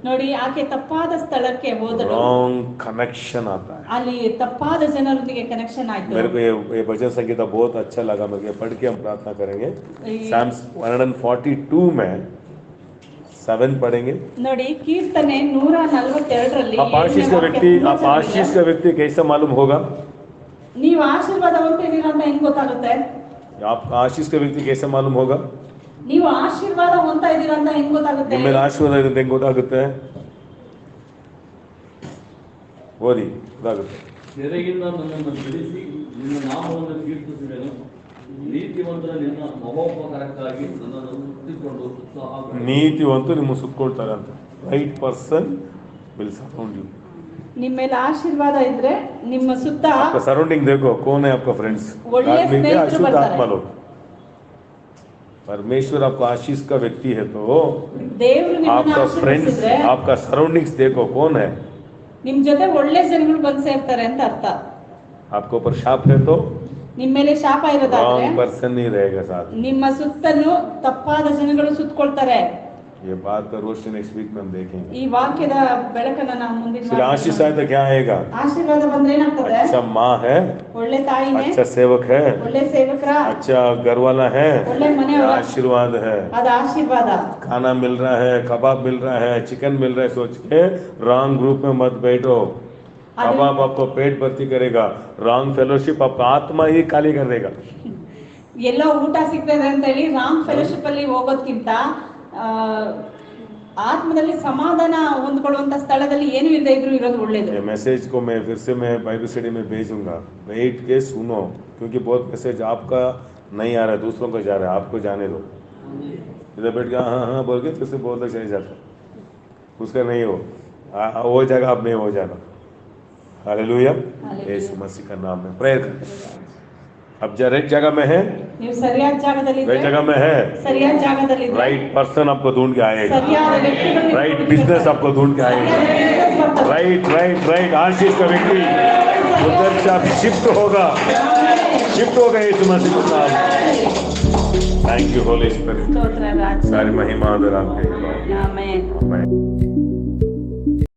ನೋಡಿ, ಆಕೆ ತಪ್ಪಾದ ಸ್ಥಳಕ್ಕೆ ಹೋದಳು, रॉन्ग कनेक्शन आता है. ಅಲ್ಲಿ ತಪ್ಪಾದ ಜನರೊಂದಿಗೆ ಕನೆಕ್ಷನ್ ಆಯ್ತು. मेरे को ये भजन संगीता बहुत अच्छा लगा, मेरे पढ़ के हम प्रार्थना करेंगे. Psalms 142 में 7 पढ़ेंगे. ನೋಡಿ, ಕೀರ್ತನೆ 142ರಲ್ಲಿ आप आशीष का व्यक्ति, आप आशीष का व्यक्ति कैसे मालूम होगा? ನೀವು ಆಶೀರ್ವಾದ ಹೊಂದಿದ್ದೀರಾ ಅಂತ ಹೆಂಗ್ ಗೊತ್ತಾಗುತ್ತೆ? आप आशीष का व्यक्ति कैसे मालूम होगा? ನೀವು ಆಶೀರ್ವಾದ ಹೊಂದ್ತಾ ಇದ್ದೀರಾ ಅಂತ ಹೆಂಗ್ ಗೊತ್ತಾಗುತ್ತೆ? ನಿಮ್ಮ ಮೇಲೆ ಆಶೀರ್ವಾದ ಇದೆ ಅಂತ ಹೆಂಗ್ ಗೊತ್ತಾಗುತ್ತೆ? ಓದಿ, ಗೊತ್ತಾಗುತ್ತೆ. ಸೆರೆಯಿಂದ ನನ್ನನ್ನು ಬಿಡಿಸಿ ನಿನ್ನ ನಾಮವನ್ನು ಕೀರ್ತಿಸಿದೆನು, ನೀತಿವಂತರ ನಿನ್ನ ಮಹೋಪಕಾರಕ್ಕಾಗಿ ನನ್ನನ್ನು ಸುತ್ತಿಕೊಂಡು ಉತ್ಸಾಹ. ನೀತಿವಂತರು ನಿಮ್ಮ ಸುತ್ತಕೊಳ್ತಾರೆ ಅಂತ. Right person will surround you. ನಿಮ್ಮ ಮೇಲೆ ಆಶೀರ್ವಾದ ಇದ್ರೆ ನಿಮ್ಮ ಸುತ್ತ आपका सराउंडिंग देखो, कौन है आपका फ्रेंड्स? ಒಳ್ಳೆಯ आदमी के ಸ್ನೇಹಿತರು अशुद्ध ಬರ್ತಾರೆ. आत्मा लोग. परमेश्वर आपको आशीष का व्यक्ति है तो ದೇವರು ನಿಮ್ಮನ್ನ आपका फ्रेंड्स, ಆಶೀರ್ವದಿಸಿದ್ರೆ आपका सराउंडिंग्स देखो कौन है. ನಿಮ್ ಜೊತೆ ಒಳ್ಳೆ ಜನಗಳು ಬಂದು ಸೇರ್ತಾರೆ ಅಂತ ಅರ್ಥ. आपके ऊपर शाप है तो ನಿಮ್ ಮೇಲೆ ಶಾಪ ಇರೋದಾದ್ರೆ रॉन्ग पर्सन नहीं रहेगा साथ. ನಿಮ್ಮ ಸುತ್ತಲೂ ತಪ್ಪಾದ ಜನಗಳು ಸುತ್ತಕೊಳ್ತಾರೆ. ये बात का रोशनी नेक्स्ट वीक में हम देखेंगे. ಈ ವಾಕ್ಯದ ಬೆಳಕನ್ನ ನಾವು ಮುಂದಿನ इसलिए आशीष आए तो क्या आएगा? ಆಶೀರ್ವಾದ ಬಂದ್ರೆ ಏನಾಗ್ತದೆ? अच्छा माँ है, ಒಳ್ಳೆ ತಾಯಿನೇ, अच्छा सेवक है, ಒಳ್ಳೆ ಸೇವಕರ, अच्छा घर वाला है, ಒಳ್ಳೆ ಮನೆಯವರ, आशीर्वाद है. ಅದು ಆಶೀರ್ವಾದ. खाना मिल रहा है, कबाब मिल रहा है, चिकन मिल रहा है, सोच के रॉन्ग ग्रुप में मत बैठो. कबाब आपको पेट भर्ती करेगा, रॉन्ग फेलोशिप आपका आत्मा ही खाली कर देगा. ಎಲ್ಲೋ ಊಟ ಸಿಗ್ತದೆ ಅಂತ ಹೇಳಿ ರಾಂಗ್ ಫೆಲೋಶಿಪ್ ಅಲ್ಲಿ ಹೋಗೋದ್ಕಿಂತ ಆತ್ಮದಲ್ಲಿ ಸಮಾಧಾನ ಹೊಂದ್ಕೊಳ್ಳುವಂತ ಸ್ಥಳದಲ್ಲಿ ಏನು ಇಲ್ಲದೆ ಇದ್ರು ಇರೋದು ಒಳ್ಳೇದು. ये मैसेज को मैं फिर से मैं बाइबल स्टडी में भेजूंगा, बैठ के सुनो, क्योंकि बहुत मैसेज आपका नहीं आ रहा है, दूसरों को जा रहा है. आपको जाने दो. इधर बैठ के हाँ हाँ बोल के फिर से बहुत चले जाता, उसका नहीं हो जाएगा, अब नहीं हो जाएगा. हालेलुया. यीशु मसीह का नाम में प्रेयर करें. अब राइट जगह में है, ನೀವು ಸರಿಯಾದ ಜಾಗದಲ್ಲಿ राइट जगह में है, ಸರಿಯಾದ ಜಾಗದಲ್ಲಿ राइट पर्सन आपको ढूंढ के आएगा, ಸರಿಯಾದ ವ್ಯಕ್ತಿಗಳು राइट बिजनेस आपको ढूंढ के आएगा, राइट राइट राइट आशीष का व्यक्ति उधर से आप शिफ्ट होगा यीशु मसीह के नाम. Thank you Holi spirit. ಸ್ತೋತ್ರ ರಾಜ. सारी महिमा आदर आपके लिए. ಆಮೆನ್. आमेन.